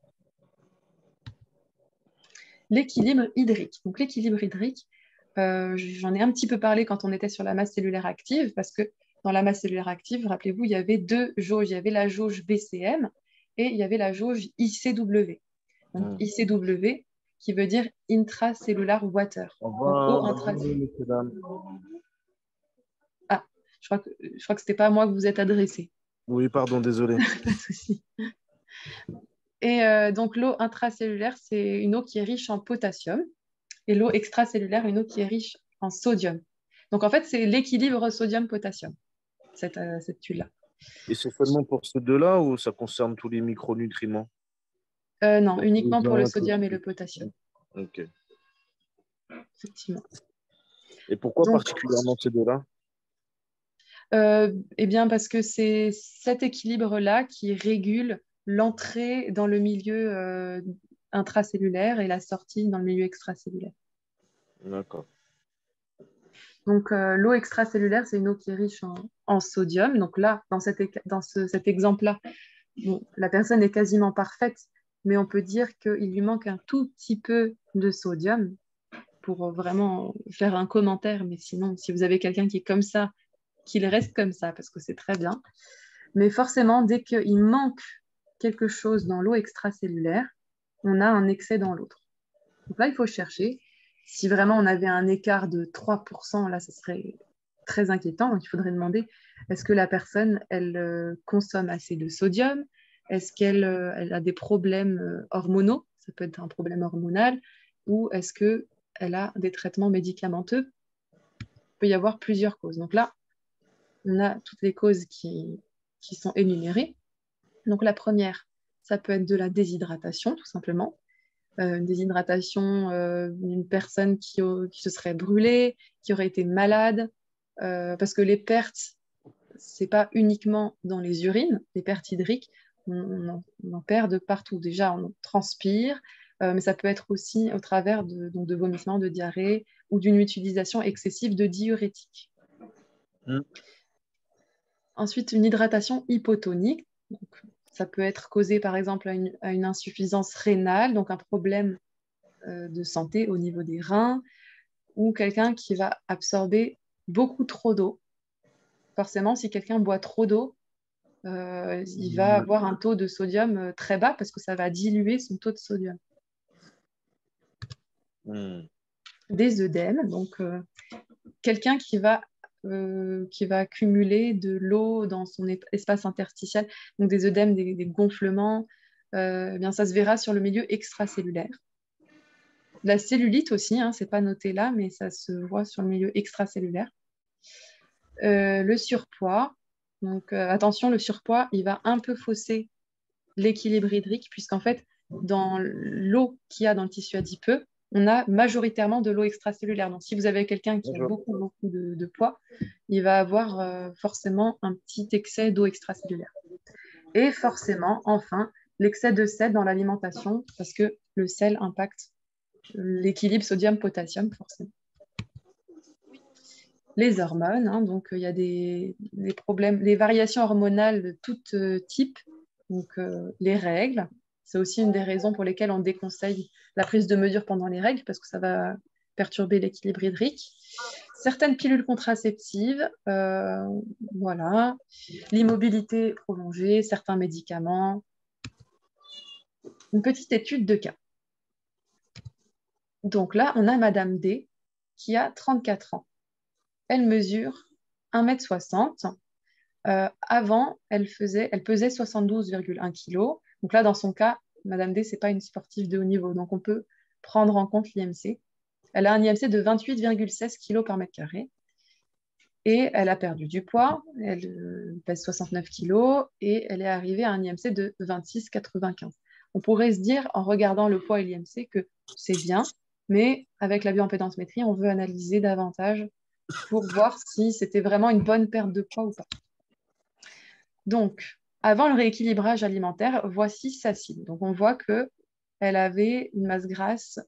Speaker 1: L'équilibre hydrique. Donc, l'équilibre hydrique, j'en ai un petit peu parlé quand on était sur la masse cellulaire active, parce que dans la masse cellulaire active, rappelez-vous, il y avait deux jauges. Il y avait la jauge BCM et il y avait la jauge ICW. Donc, ICW, qui veut dire intracellular water.
Speaker 4: Au revoir, messieurs, dames.
Speaker 1: Ah, je crois que ce n'était pas à moi que vous êtes adressé.
Speaker 4: Oui, pardon, désolé.
Speaker 1: Pas de souci. Et donc, l'eau intracellulaire, c'est une eau qui est riche en potassium. Et l'eau extracellulaire, une eau qui est riche en sodium. Donc, en fait, c'est l'équilibre sodium-potassium, cette tuile-là.
Speaker 4: Et c'est seulement pour ces deux-là ou ça concerne tous les micronutriments?
Speaker 1: Non, uniquement pour le sodium et le potassium.
Speaker 4: Ok.
Speaker 1: Effectivement.
Speaker 4: Et pourquoi
Speaker 1: Donc,
Speaker 4: particulièrement ces deux-là?
Speaker 1: Eh bien, parce que c'est cet équilibre-là qui régule l'entrée dans le milieu intracellulaire et la sortie dans le milieu extracellulaire.
Speaker 4: D'accord.
Speaker 1: Donc, l'eau extracellulaire, c'est une eau qui est riche en sodium. Donc là, dans cet exemple-là, bon, la personne est quasiment parfaite, mais on peut dire qu'il lui manque un tout petit peu de sodium pour vraiment faire un commentaire. Mais sinon, si vous avez quelqu'un qui est comme ça, qu'il reste comme ça, parce que c'est très bien. Mais forcément, dès qu'il manque quelque chose dans l'eau extracellulaire, on a un excès dans l'autre. Donc là, il faut chercher. Si vraiment on avait un écart de 3%, là, ça serait très inquiétant. Donc, il faudrait demander, est-ce que la personne, elle consomme assez de sodium? Est-ce qu'elle elle a des problèmes hormonaux? Ça peut être un problème hormonal. Ou est-ce qu'elle a des traitements médicamenteux? Il peut y avoir plusieurs causes. Donc là, on a toutes les causes qui sont énumérées. Donc la première, ça peut être de la déshydratation, tout simplement. Une déshydratation d'une personne qui se serait brûlée, qui aurait été malade, parce que les pertes, ce n'est pas uniquement dans les urines, les pertes hydriques, on en perd de partout. Déjà, on transpire, mais ça peut être aussi au travers de vomissements, de diarrhée ou d'une utilisation excessive de diurétiques. Ensuite, une hydratation hypotonique. Donc, ça peut être causé par exemple à une insuffisance rénale, donc un problème de santé au niveau des reins, ou quelqu'un qui va absorber beaucoup trop d'eau. Forcément, si quelqu'un boit trop d'eau, il va avoir un taux de sodium très bas parce que ça va diluer son taux de sodium. Des œdèmes, donc quelqu'un qui va accumuler de l'eau dans son espace interstitiel, donc des œdèmes, des gonflements, eh bien, ça se verra sur le milieu extracellulaire. La cellulite aussi, hein, c'est pas noté là, mais ça se voit sur le milieu extracellulaire. Le surpoids, donc attention, le surpoids, il va un peu fausser l'équilibre hydrique, puisqu'en fait, dans l'eau qu'il y a dans le tissu adipeux, on a majoritairement de l'eau extracellulaire. Donc, si vous avez quelqu'un qui a beaucoup de poids, il va avoir forcément un petit excès d'eau extracellulaire. Et forcément, enfin, l'excès de sel dans l'alimentation, parce que le sel impacte l'équilibre sodium-potassium, forcément. Les hormones, hein, donc il y a des problèmes, des variations hormonales de tout type, donc les règles. C'est aussi une des raisons pour lesquelles on déconseille la prise de mesure pendant les règles, parce que ça va perturber l'équilibre hydrique. certaines pilules contraceptives, voilà, l'immobilité prolongée, certains médicaments. Une petite étude de cas. Donc là, on a Madame D qui a 34 ans. Elle mesure 1,60 m. Avant, elle pesait 72,1 kg. Donc là, dans son cas, Madame D, ce n'est pas une sportive de haut niveau. Donc on peut prendre en compte l'IMC. Elle a un IMC de 28,16 kg par mètre carré. Et elle a perdu du poids. Elle pèse 69 kg et elle est arrivée à un IMC de 26,95. On pourrait se dire, en regardant le poids et l'IMC, que c'est bien, mais avec la bioimpédancemétrie, on veut analyser davantage pour voir si c'était vraiment une bonne perte de poids ou pas. Donc, avant le rééquilibrage alimentaire, voici sa cible. Donc, on voit qu'elle avait une masse grasse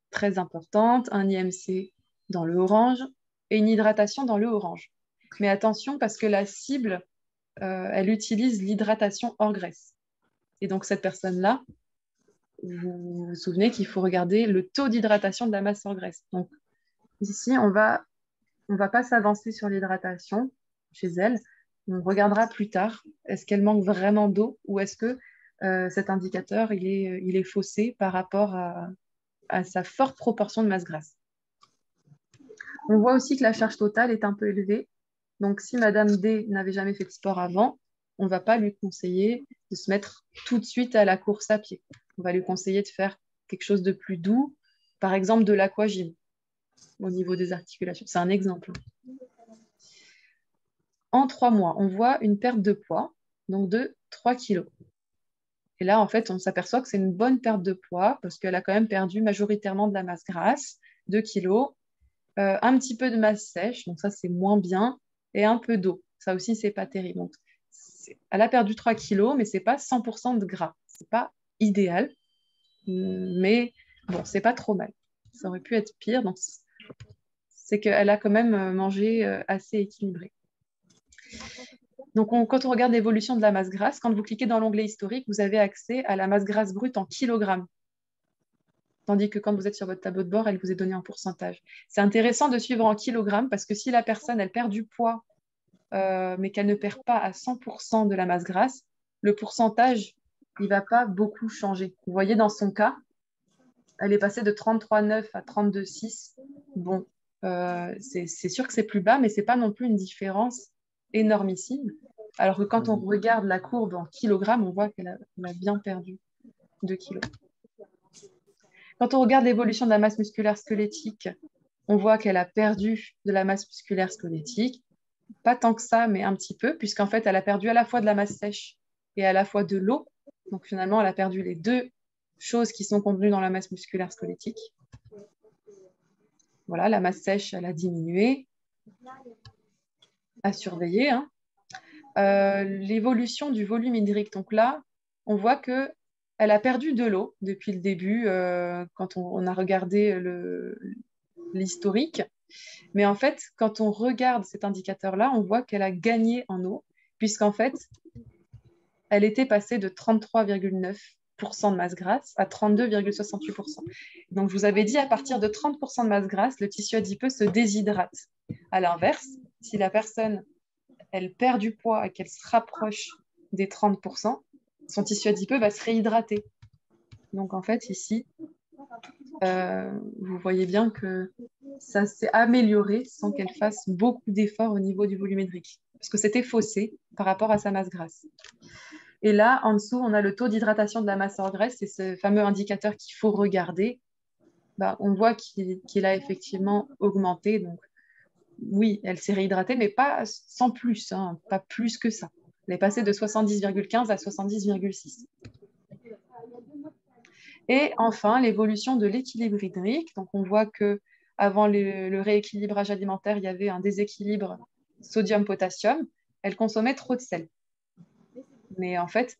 Speaker 1: très importante, un IMC dans le orange et une hydratation dans le orange. Mais attention, parce que la cible, elle utilise l'hydratation hors graisse. Et donc, cette personne-là, vous vous souvenez qu'il faut regarder le taux d'hydratation de la masse hors graisse. Donc, ici, on va pas s'avancer sur l'hydratation chez elle. On regardera plus tard, est-ce qu'elle manque vraiment d'eau ou est-ce que cet indicateur il est faussé par rapport à sa forte proportion de masse grasse. On voit aussi que la charge totale est un peu élevée. Donc, si Madame D n'avait jamais fait de sport avant, on ne va pas lui conseiller de se mettre tout de suite à la course à pied. On va lui conseiller de faire quelque chose de plus doux, par exemple de l'aquagym au niveau des articulations. C'est un exemple. En 3 mois, on voit une perte de poids, donc de 3 kg. Et là, en fait, on s'aperçoit que c'est une bonne perte de poids parce qu'elle a quand même perdu majoritairement de la masse grasse, 2 kg, un petit peu de masse sèche, donc ça, c'est moins bien, et un peu d'eau. Ça aussi, c'est pas terrible. Donc, elle a perdu 3 kg, mais c'est pas 100% de gras. C'est pas idéal, mais bon, c'est pas trop mal. Ça aurait pu être pire, donc c'est qu'elle a quand même mangé assez équilibré. Donc, quand on regarde l'évolution de la masse grasse, quand vous cliquez dans l'onglet historique, vous avez accès à la masse grasse brute en kilogrammes. Tandis que quand vous êtes sur votre tableau de bord, elle vous est donnée en pourcentage. C'est intéressant de suivre en kilogrammes parce que si la personne, elle perd du poids, mais qu'elle ne perd pas à 100% de la masse grasse, le pourcentage, il ne va pas beaucoup changer. Vous voyez, dans son cas, elle est passée de 33,9 à 32,6. Bon, c'est sûr que c'est plus bas, mais ce n'est pas non plus une différence énormissime. Alors que quand on regarde la courbe en kilogrammes, on voit qu'elle a bien perdu 2 kilos. Quand on regarde l'évolution de la masse musculaire squelettique, on voit qu'elle a perdu de la masse musculaire squelettique. Pas tant que ça, mais un petit peu, puisqu'en fait, elle a perdu à la fois de la masse sèche et à la fois de l'eau. Donc finalement, elle a perdu les deux choses qui sont contenues dans la masse musculaire squelettique. Voilà, la masse sèche, elle a diminué. À surveiller. Hein. L'évolution du volume hydrique. Donc là, on voit qu'elle a perdu de l'eau depuis le début, quand on a regardé l'historique. Mais en fait, quand on regarde cet indicateur-là, on voit qu'elle a gagné en eau, puisqu'en fait, elle était passée de 33,9% de masse grasse à 32,68%. Donc, je vous avais dit, à partir de 30% de masse grasse, le tissu adipeux se déshydrate. À l'inverse, si la personne, elle perd du poids et qu'elle se rapproche des 30%, son tissu adipeux va se réhydrater. Donc, en fait, ici, vous voyez bien que ça s'est amélioré sans qu'elle fasse beaucoup d'efforts au niveau du volume hydrique, parce que c'était faussé par rapport à sa masse grasse. Et là, en dessous, on a le taux d'hydratation de la masse hors graisse, c'est ce fameux indicateur qu'il faut regarder. Bah, on voit qu'il a effectivement augmenté. Donc, oui, elle s'est réhydratée, mais pas sans plus, hein, pas plus que ça. Elle est passée de 70,15 à 70,6. Et enfin, l'évolution de l'équilibre hydrique. Donc, on voit qu'avant le rééquilibrage alimentaire, il y avait un déséquilibre sodium-potassium. Elle consommait trop de sel. Mais en fait,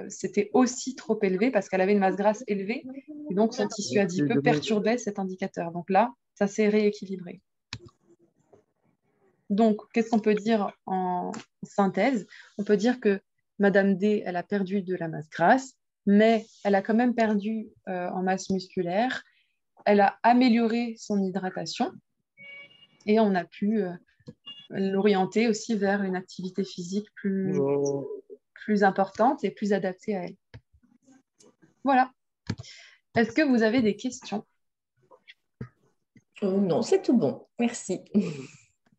Speaker 1: c'était aussi trop élevé parce qu'elle avait une masse grasse élevée. Et donc, son tissu adipeux perturbait cet indicateur. Donc là, ça s'est rééquilibré. Donc, qu'est-ce qu'on peut dire en synthèse? On peut dire que Madame D, elle a perdu de la masse grasse, mais elle a quand même perdu en masse musculaire. Elle a amélioré son hydratation. Et on a pu l'orienter aussi vers une activité physique plus importante et plus adaptée à elle. Voilà. Est-ce que vous avez des questions?
Speaker 2: Non, c'est tout bon. Merci.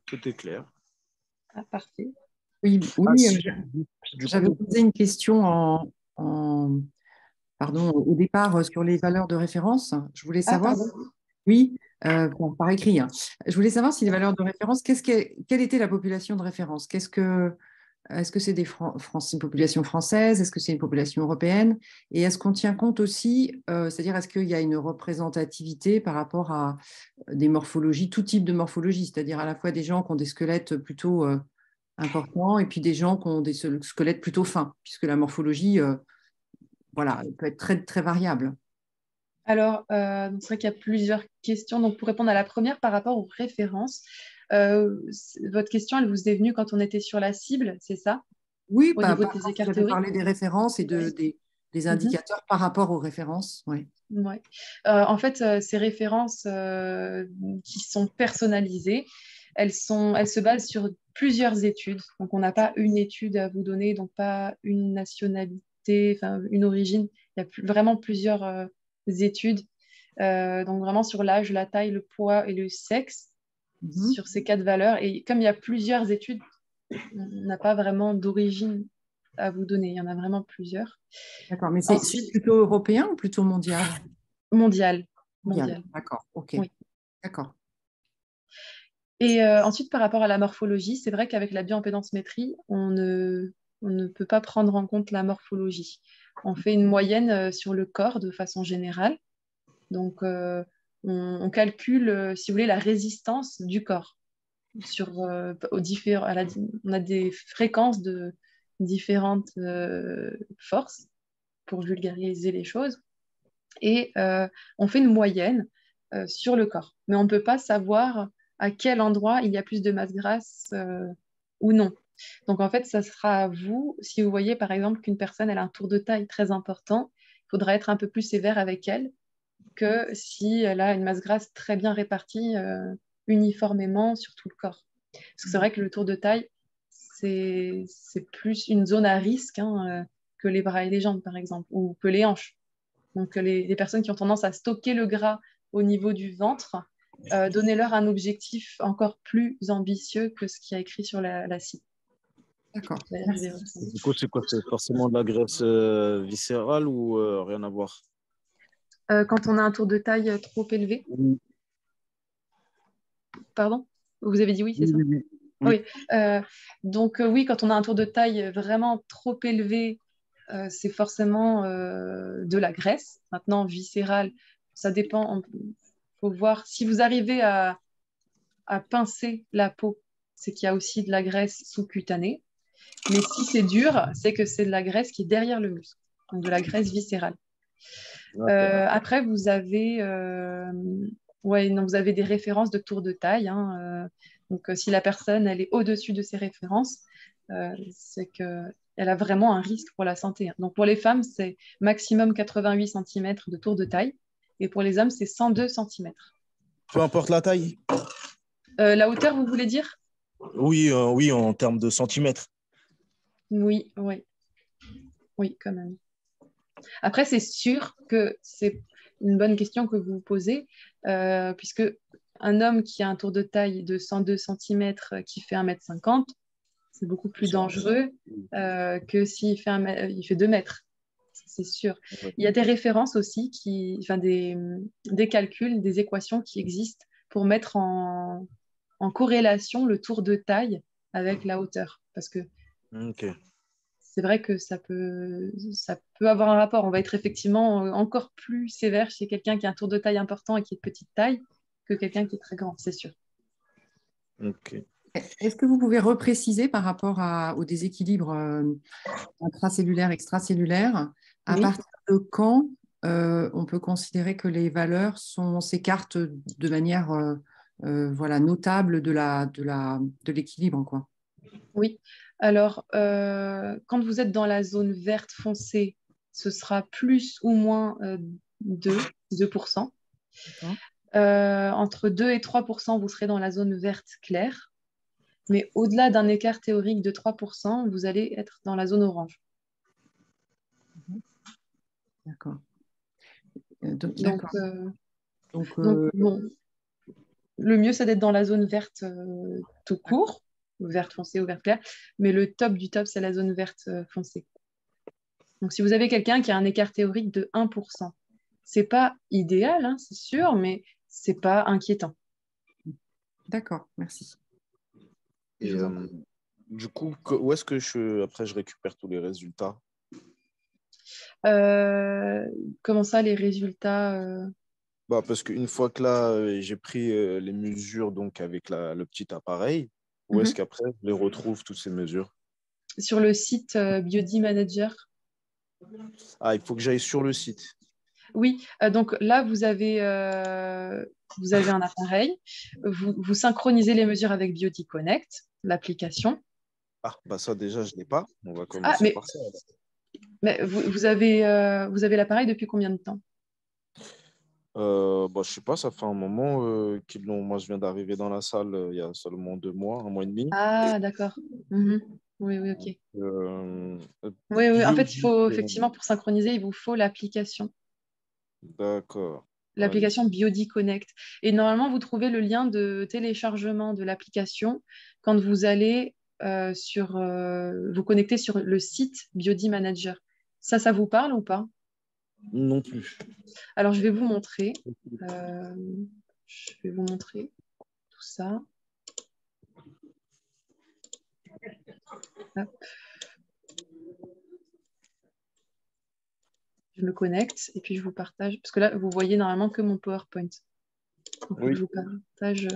Speaker 4: Tout est clair.
Speaker 1: Ah, parfait.
Speaker 3: Oui,
Speaker 4: Si, du
Speaker 3: j'avais
Speaker 4: coup,
Speaker 3: posé une question pardon, au départ sur les valeurs de référence. Je voulais
Speaker 1: Ah,
Speaker 3: savoir,
Speaker 1: pardon.
Speaker 3: oui, bon, par écrit, hein. Je voulais savoir si les valeurs de référence, quelle était la population de référence? Est-ce que c'est une population française? Est-ce que c'est une population européenne? Et est-ce qu'on tient compte aussi, c'est-à-dire est-ce qu'il y a une représentativité par rapport à des morphologies, tout type de morphologie, c'est-à-dire à la fois des gens qui ont des squelettes plutôt importants et puis des gens qui ont des squelettes plutôt fins, puisque la morphologie, voilà, elle peut être très, très variable.
Speaker 1: Alors, c'est vrai qu'il y a plusieurs questions. Donc, pour répondre à la première, par rapport aux références, votre question, elle vous est venue quand on était sur la cible, c'est ça?
Speaker 3: Oui,
Speaker 1: Au niveau des écarts
Speaker 3: vous avez
Speaker 1: théoriques?
Speaker 3: parlé des références et des
Speaker 1: Mhm.
Speaker 3: indicateurs par rapport aux références. Oui.
Speaker 1: Ouais. En fait, ces références qui sont personnalisées, elles se basent sur plusieurs études. Donc, on n'a pas une étude à vous donner, donc pas une nationalité, enfin une origine. Il y a vraiment plusieurs études. Donc, vraiment sur l'âge, la taille, le poids et le sexe,
Speaker 3: Mhm.
Speaker 1: sur ces quatre valeurs. Et comme il y a plusieurs études, on n'a pas vraiment d'origine à vous donner. Il y en a vraiment plusieurs.
Speaker 3: D'accord, mais c'est
Speaker 1: Ensuite,
Speaker 3: plutôt européen ou plutôt mondial?
Speaker 1: mondial.
Speaker 3: Mondial,
Speaker 1: Mondial.
Speaker 3: d'accord, ok,
Speaker 1: Oui.
Speaker 3: d'accord.
Speaker 1: Et ensuite, par rapport à la morphologie, c'est vrai qu'avec la bioimpédance-métrie, on ne peut pas prendre en compte la morphologie. On fait une moyenne sur le corps de façon générale. Donc, on calcule, si vous voulez, la résistance du corps. On a des fréquences de différentes forces pour vulgariser les choses. Et on fait une moyenne sur le corps. Mais on ne peut pas savoir à quel endroit il y a plus de masse grasse ou non. Donc en fait, ça sera à vous, si vous voyez par exemple qu'une personne elle a un tour de taille très important, il faudra être un peu plus sévère avec elle que si elle a une masse grasse très bien répartie uniformément sur tout le corps. Parce que c'est vrai que le tour de taille, c'est plus une zone à risque que les bras et les jambes par exemple, ou que les hanches. Donc, les personnes qui ont tendance à stocker le gras au niveau du ventre, donnez-leur un objectif encore plus ambitieux que ce qui a écrit sur la cible.
Speaker 3: D'accord.
Speaker 4: du coup, c'est quoi? C'est forcément de la graisse viscérale ou rien à voir?
Speaker 1: Quand on a un tour de taille trop élevé,
Speaker 4: Oui,
Speaker 1: pardon, vous avez dit oui, c'est
Speaker 4: oui,
Speaker 1: ça?
Speaker 4: oui, oui. Oui.
Speaker 1: Oui. Donc, oui, quand on a un tour de taille vraiment trop élevé, c'est forcément de la graisse. Maintenant, viscérale, ça dépend. Il faut voir si vous arrivez à pincer la peau, c'est qu'il y a aussi de la graisse sous-cutanée. Mais si c'est dur, c'est que c'est de la graisse qui est derrière le muscle, donc de la graisse viscérale.
Speaker 4: D'accord.
Speaker 1: Après, ouais, non, vous avez des références de tour de taille. Donc, si la personne elle est au-dessus de ces références, c'est qu'elle a vraiment un risque pour la santé. Donc, pour les femmes, c'est maximum 88 cm de tour de taille. Et pour les hommes, c'est 102 cm.
Speaker 4: Peu importe la taille?
Speaker 1: La hauteur, vous voulez dire?
Speaker 4: Oui, oui, en termes de centimètres.
Speaker 1: Oui, oui, oui, quand même. Après, c'est sûr que c'est une bonne question que vous posez, puisque un homme qui a un tour de taille de 102 cm qui fait 1,50 m, c'est beaucoup plus dangereux que s'il fait, il fait 2 mètres. C'est sûr.
Speaker 4: Ouais.
Speaker 1: Il y a des références aussi, enfin des calculs, des équations qui existent pour mettre en corrélation le tour de taille avec la hauteur. Parce que
Speaker 4: Ok.
Speaker 1: c'est vrai que ça peut avoir un rapport. On va être effectivement encore plus sévère chez quelqu'un qui a un tour de taille important et qui est de petite taille que quelqu'un qui est très grand, c'est sûr.
Speaker 4: Ok.
Speaker 3: Est-ce que vous pouvez repréciser par rapport au déséquilibre intracellulaire, extracellulaire, à
Speaker 1: Oui.
Speaker 3: partir de quand on peut considérer que les valeurs s'écartent de manière voilà, notable de l'équilibre, quoi?
Speaker 1: Oui. Alors, quand vous êtes dans la zone verte foncée, ce sera plus ou moins 2%.
Speaker 3: D'accord.
Speaker 1: entre 2 et 3%, vous serez dans la zone verte claire. Mais au-delà d'un écart théorique de 3%, vous allez être dans la zone orange.
Speaker 3: D'accord.
Speaker 1: Donc,
Speaker 3: bon,
Speaker 1: le mieux, c'est d'être dans la zone verte tout court, verte foncée ou verte claire, mais le top du top, c'est la zone verte foncée. Donc, si vous avez quelqu'un qui a un écart théorique de 1%, c'est pas idéal, hein, c'est sûr, mais c'est pas inquiétant.
Speaker 3: D'accord, merci.
Speaker 4: Et du coup, où est-ce que après je récupère tous les résultats?
Speaker 1: Comment ça, les résultats
Speaker 4: Bah, parce qu'une fois que là, j'ai pris les mesures donc avec le petit appareil, où est-ce qu'après je les retrouve, toutes ces mesures?
Speaker 1: Sur le site Biody Manager.
Speaker 4: Ah, il faut que j'aille sur le site.
Speaker 1: Oui, donc là, vous avez un appareil, vous synchronisez les mesures avec Biody Connect, l'application.
Speaker 4: Ah, bah ça déjà, je ne l'ai pas. On va
Speaker 1: Ah,
Speaker 4: commencer par ça.
Speaker 1: mais vous avez l'appareil depuis combien de temps?
Speaker 4: Bah, je sais pas, ça fait un moment qu'ils l'ont. Moi, je viens d'arriver dans la salle il y a seulement 2 mois, 1 mois et demi.
Speaker 1: Ah, d'accord. Oui, oui, ok.
Speaker 4: Euh,
Speaker 1: Oui, en fait, il faut effectivement, pour synchroniser, il vous faut l'application.
Speaker 4: D'accord. Allez.
Speaker 1: L'application Biody Connect. Et normalement, vous trouvez le lien de téléchargement de l'application quand vous allez vous connecter sur le site Biody Manager. Ça vous parle ou pas?
Speaker 4: Non plus.
Speaker 1: Alors, je vais vous montrer. Je vais vous montrer tout ça. Hop. Je me connecte et puis je vous partage. Parce que là, vous voyez normalement que mon PowerPoint. Donc,
Speaker 4: Oui.
Speaker 1: je vous partage.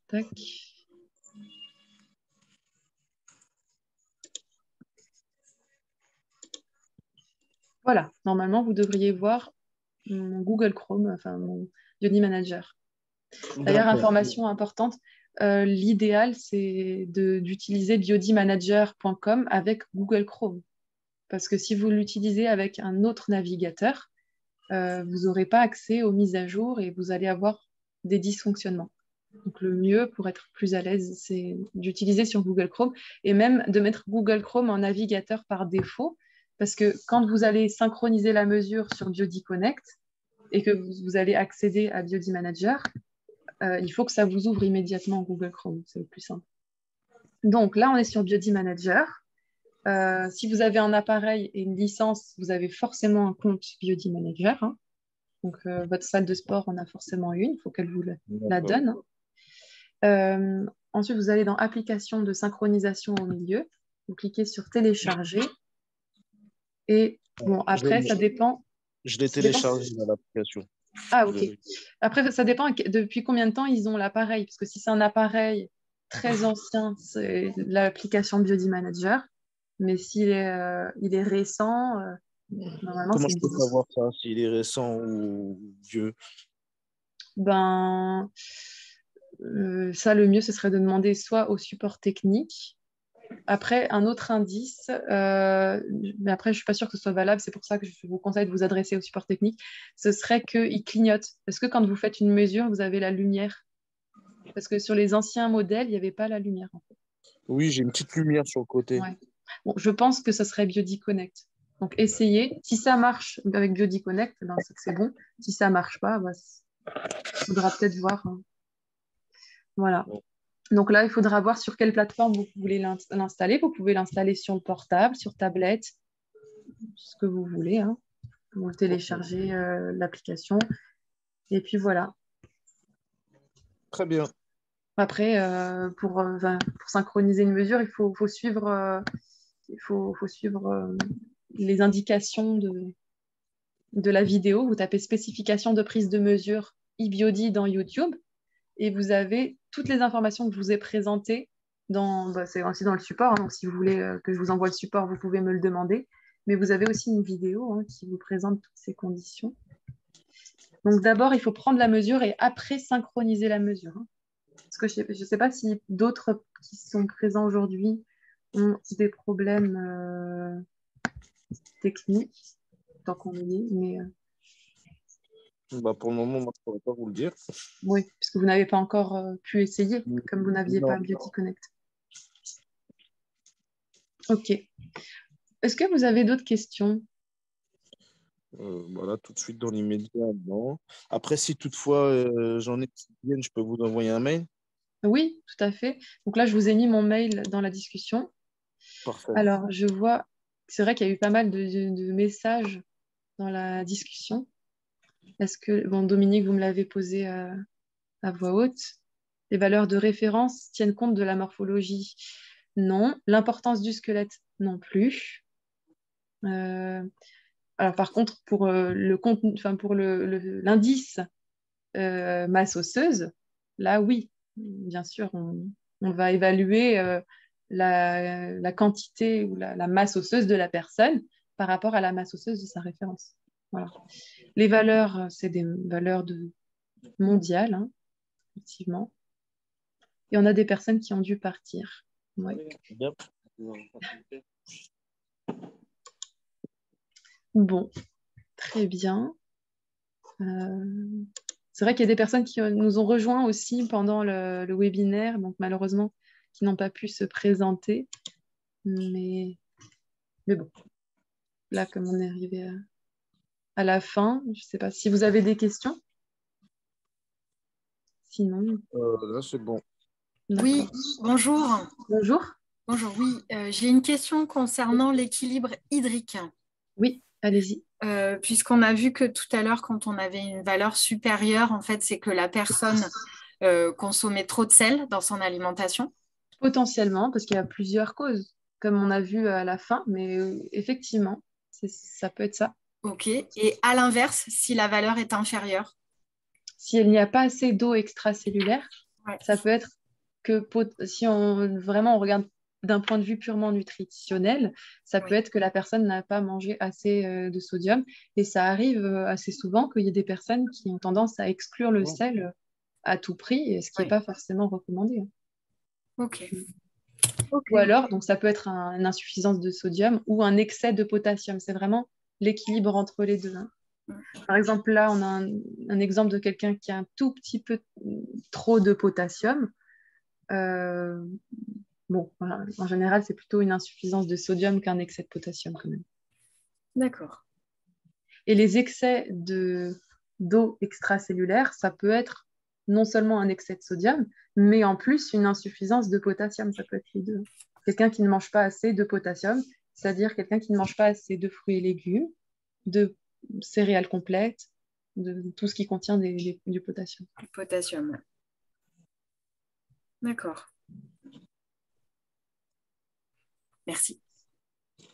Speaker 1: Tac. Voilà, normalement, vous devriez voir mon Google Chrome, enfin mon Biody Manager. D'ailleurs, information importante, l'idéal, c'est d'utiliser biodymanager.com avec Google Chrome. Parce que si vous l'utilisez avec un autre navigateur, vous n'aurez pas accès aux mises à jour et vous allez avoir des dysfonctionnements. Donc le mieux pour être plus à l'aise, c'est d'utiliser sur Google Chrome et même de mettre Google Chrome en navigateur par défaut. Parce que quand vous allez synchroniser la mesure sur Biody Connect et que vous allez accéder à Biody Manager, il faut que ça vous ouvre immédiatement Google Chrome. C'est le plus simple. Donc là, on est sur Biody Manager. Si vous avez un appareil et une licence, vous avez forcément un compte Biody Manager. Hein. Donc, votre salle de sport en a forcément une. Il faut qu'elle vous la donne. Ensuite, vous allez dans Application de synchronisation au milieu. Vous cliquez sur Télécharger. Et bon, après, ça dépend.
Speaker 4: Je l'ai téléchargé dans l'application.
Speaker 1: Ah, ok. Après, ça dépend depuis combien de temps ils ont l'appareil. Parce que si c'est un appareil très ancien, c'est l'application Biody Manager. Mais s'il est récent, normalement,
Speaker 4: comment
Speaker 1: c'est
Speaker 4: je peux savoir ça, s'il est récent ou vieux?
Speaker 1: Ben, ça, le mieux, ce serait de demander soit au support technique. Après, un autre indice, mais après, je ne suis pas sûre que ce soit valable, c'est pour ça que je vous conseille de vous adresser au support technique, ce serait qu'il clignote. Est-ce que quand vous faites une mesure, vous avez la lumière? Parce que sur les anciens modèles, il n'y avait pas la lumière. En fait.
Speaker 4: Oui, j'ai une petite lumière sur le côté.
Speaker 1: Ouais. Bon, je pense que ce serait Biody Connect. Donc, essayez. Si ça marche avec Biody Connect, ben, c'est bon. Si ça ne marche pas, il faudra peut-être voir. Hein. Voilà. Donc là, il faudra voir sur quelle plateforme vous voulez l'installer. Vous pouvez l'installer sur le portable, sur tablette, ce que vous voulez. Hein. Vous téléchargez l'application. Et puis voilà.
Speaker 4: Très bien.
Speaker 1: Après, pour synchroniser une mesure, il faut suivre, les indications de la vidéo. Vous tapez spécification de prise de mesure eBiody dans YouTube. Et vous avez toutes les informations que je vous ai présentées. C'est aussi dans le support. Hein, donc, si vous voulez que je vous envoie le support, vous pouvez me le demander. Mais vous avez aussi une vidéo hein, qui vous présente toutes ces conditions. Donc, d'abord, il faut prendre la mesure et après synchroniser la mesure. Hein. Parce que je ne sais pas si d'autres qui sont présents aujourd'hui ont des problèmes techniques, tant qu'on y est. Mais
Speaker 4: Bah, pour le moment, moi, je ne pourrais pas vous le dire.
Speaker 1: Oui, puisque vous n'avez pas encore pu essayer, comme vous n'aviez
Speaker 4: Non.
Speaker 1: pas Beauty Connect. Ok. Est-ce que vous avez d'autres questions?
Speaker 4: Voilà, tout de suite dans l'immédiat, non. Après, si toutefois j'en ai qui viennent, je peux vous envoyer un mail.
Speaker 1: Oui, tout à fait. Donc là, je vous ai mis mon mail dans la discussion.
Speaker 4: Parfait.
Speaker 1: Alors, je vois, c'est vrai qu'il y a eu pas mal de messages dans la discussion. Est-ce que, bon, Dominique, vous me l'avez posé à voix haute. Les valeurs de référence tiennent compte de la morphologie? Non. L'importance du squelette? Non plus. Alors, par contre, pour le contenu, enfin, pour l'indice masse osseuse, là, oui, bien sûr, on va évaluer la quantité ou la masse osseuse de la personne par rapport à la masse osseuse de sa référence. Voilà. Les valeurs, c'est des valeurs mondiales, hein, effectivement. Et on a des personnes qui ont dû partir. Ouais. Bon, très bien. C'est vrai qu'il y a des personnes qui nous ont rejoints aussi pendant le webinaire, donc malheureusement, qui n'ont pas pu se présenter. Mais bon, là, comme on est arrivé à la fin, je ne sais pas si vous avez des questions. Sinon,
Speaker 4: Là, c'est bon.
Speaker 5: Oui, bonjour.
Speaker 1: Bonjour.
Speaker 5: Bonjour, oui. J'ai une question concernant l'équilibre hydrique.
Speaker 1: Oui, allez-y.
Speaker 5: Puisqu'on a vu que tout à l'heure, quand on avait une valeur supérieure, en fait, c'est que la personne consommait trop de sel dans son alimentation.
Speaker 1: Potentiellement, parce qu'il y a plusieurs causes, comme on a vu à la fin, mais effectivement, ça peut être ça.
Speaker 5: OK. Et à l'inverse, si la valeur est inférieure?
Speaker 1: Si il n'y a pas assez d'eau extracellulaire,
Speaker 5: Ouais.
Speaker 1: ça peut être que si on regarde d'un point de vue purement nutritionnel, ça peut être que la personne n'a pas mangé assez de sodium. Et ça arrive assez souvent qu'il y ait des personnes qui ont tendance à exclure le sel à tout prix, ce qui n'est pas forcément recommandé.
Speaker 5: OK.
Speaker 1: Ou alors, donc ça peut être une insuffisance de sodium ou un excès de potassium. C'est vraiment l'équilibre entre les deux, hein. Par exemple, là, on a un exemple de quelqu'un qui a un tout petit peu trop de potassium. Bon, voilà. En général, c'est plutôt une insuffisance de sodium qu'un excès de potassium quand même.
Speaker 5: D'accord.
Speaker 1: Et les excès d'eau extracellulaire, ça peut être non seulement un excès de sodium, mais en plus une insuffisance de potassium. Ça peut être les deux. Quelqu'un qui ne mange pas assez de potassium, c'est-à-dire quelqu'un qui ne mange pas assez de fruits et légumes, de céréales complètes, de tout ce qui contient du potassium.
Speaker 5: Du potassium. D'accord. Merci.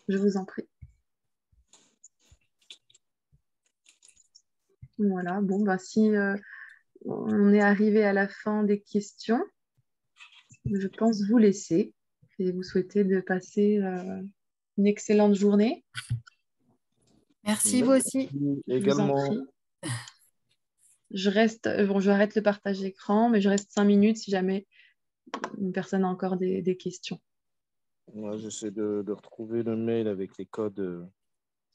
Speaker 1: Je vous en prie. Voilà, bon, bah, si on est arrivé à la fin des questions, je pense vous laisser et vous souhaiter de passer une excellente journée.
Speaker 5: Merci, vous aussi.
Speaker 1: Je vous en prie. J'arrête le partage d'écran, mais je reste 5 minutes si jamais une personne a encore des questions.
Speaker 4: Ouais, j'essaie de retrouver le mail avec les codes.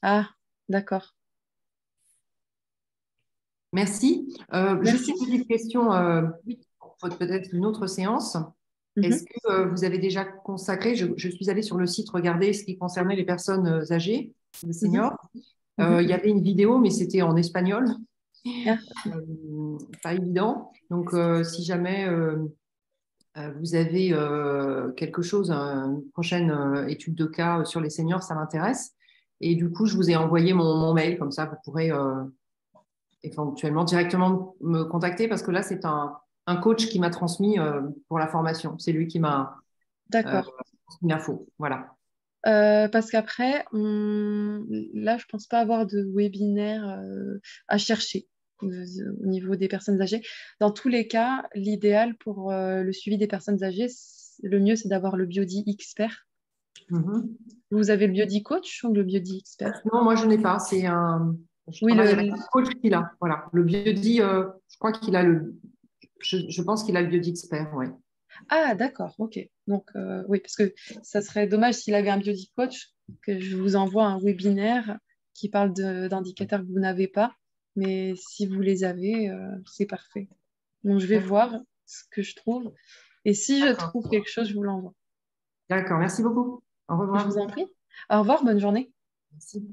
Speaker 1: Ah, d'accord.
Speaker 3: Merci. Juste une petite question, pour peut-être une autre séance. Est-ce que vous avez déjà consacré, je suis allée sur le site regarder ce qui concernait les personnes âgées, les seniors. Il y avait une vidéo, mais c'était en espagnol. Pas évident. Donc, si jamais vous avez quelque chose, une prochaine étude de cas sur les seniors, ça m'intéresse. Et du coup, je vous ai envoyé mon mail, comme ça, vous pourrez éventuellement directement me contacter, parce que là, c'est un coach qui m'a transmis pour la formation. C'est lui qui m'a transmis l'info. Voilà.
Speaker 1: Parce qu'après, là, je ne pense pas avoir de webinaire à chercher au niveau des personnes âgées. Dans tous les cas, l'idéal pour le suivi des personnes âgées, le mieux, c'est d'avoir le Biodi Expert. Vous avez le Biodi Coach ou le Biodi Expert?
Speaker 3: Non, moi, je n'ai pas. C'est un... Je travaille avec un coach qui l'a. Voilà. Le Biodi, je crois qu'il a le... Je pense qu'il a le Biodi Expert, oui.
Speaker 1: Ah, d'accord, ok. Donc, oui, parce que ça serait dommage s'il avait un Biodi Coach, que je vous envoie un webinaire qui parle d'indicateurs que vous n'avez pas. mais si vous les avez, c'est parfait. Donc, je vais voir ce que je trouve. Et si je trouve quelque chose, je vous l'envoie.
Speaker 3: D'accord, merci beaucoup. Au revoir.
Speaker 1: Je vous en prie. Au revoir, bonne journée.
Speaker 3: Merci.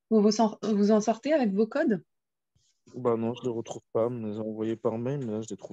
Speaker 1: Vous en sortez avec vos codes?
Speaker 4: Bah non, je ne les retrouve pas. On me les a envoyés par mail, mais là, je les trouve.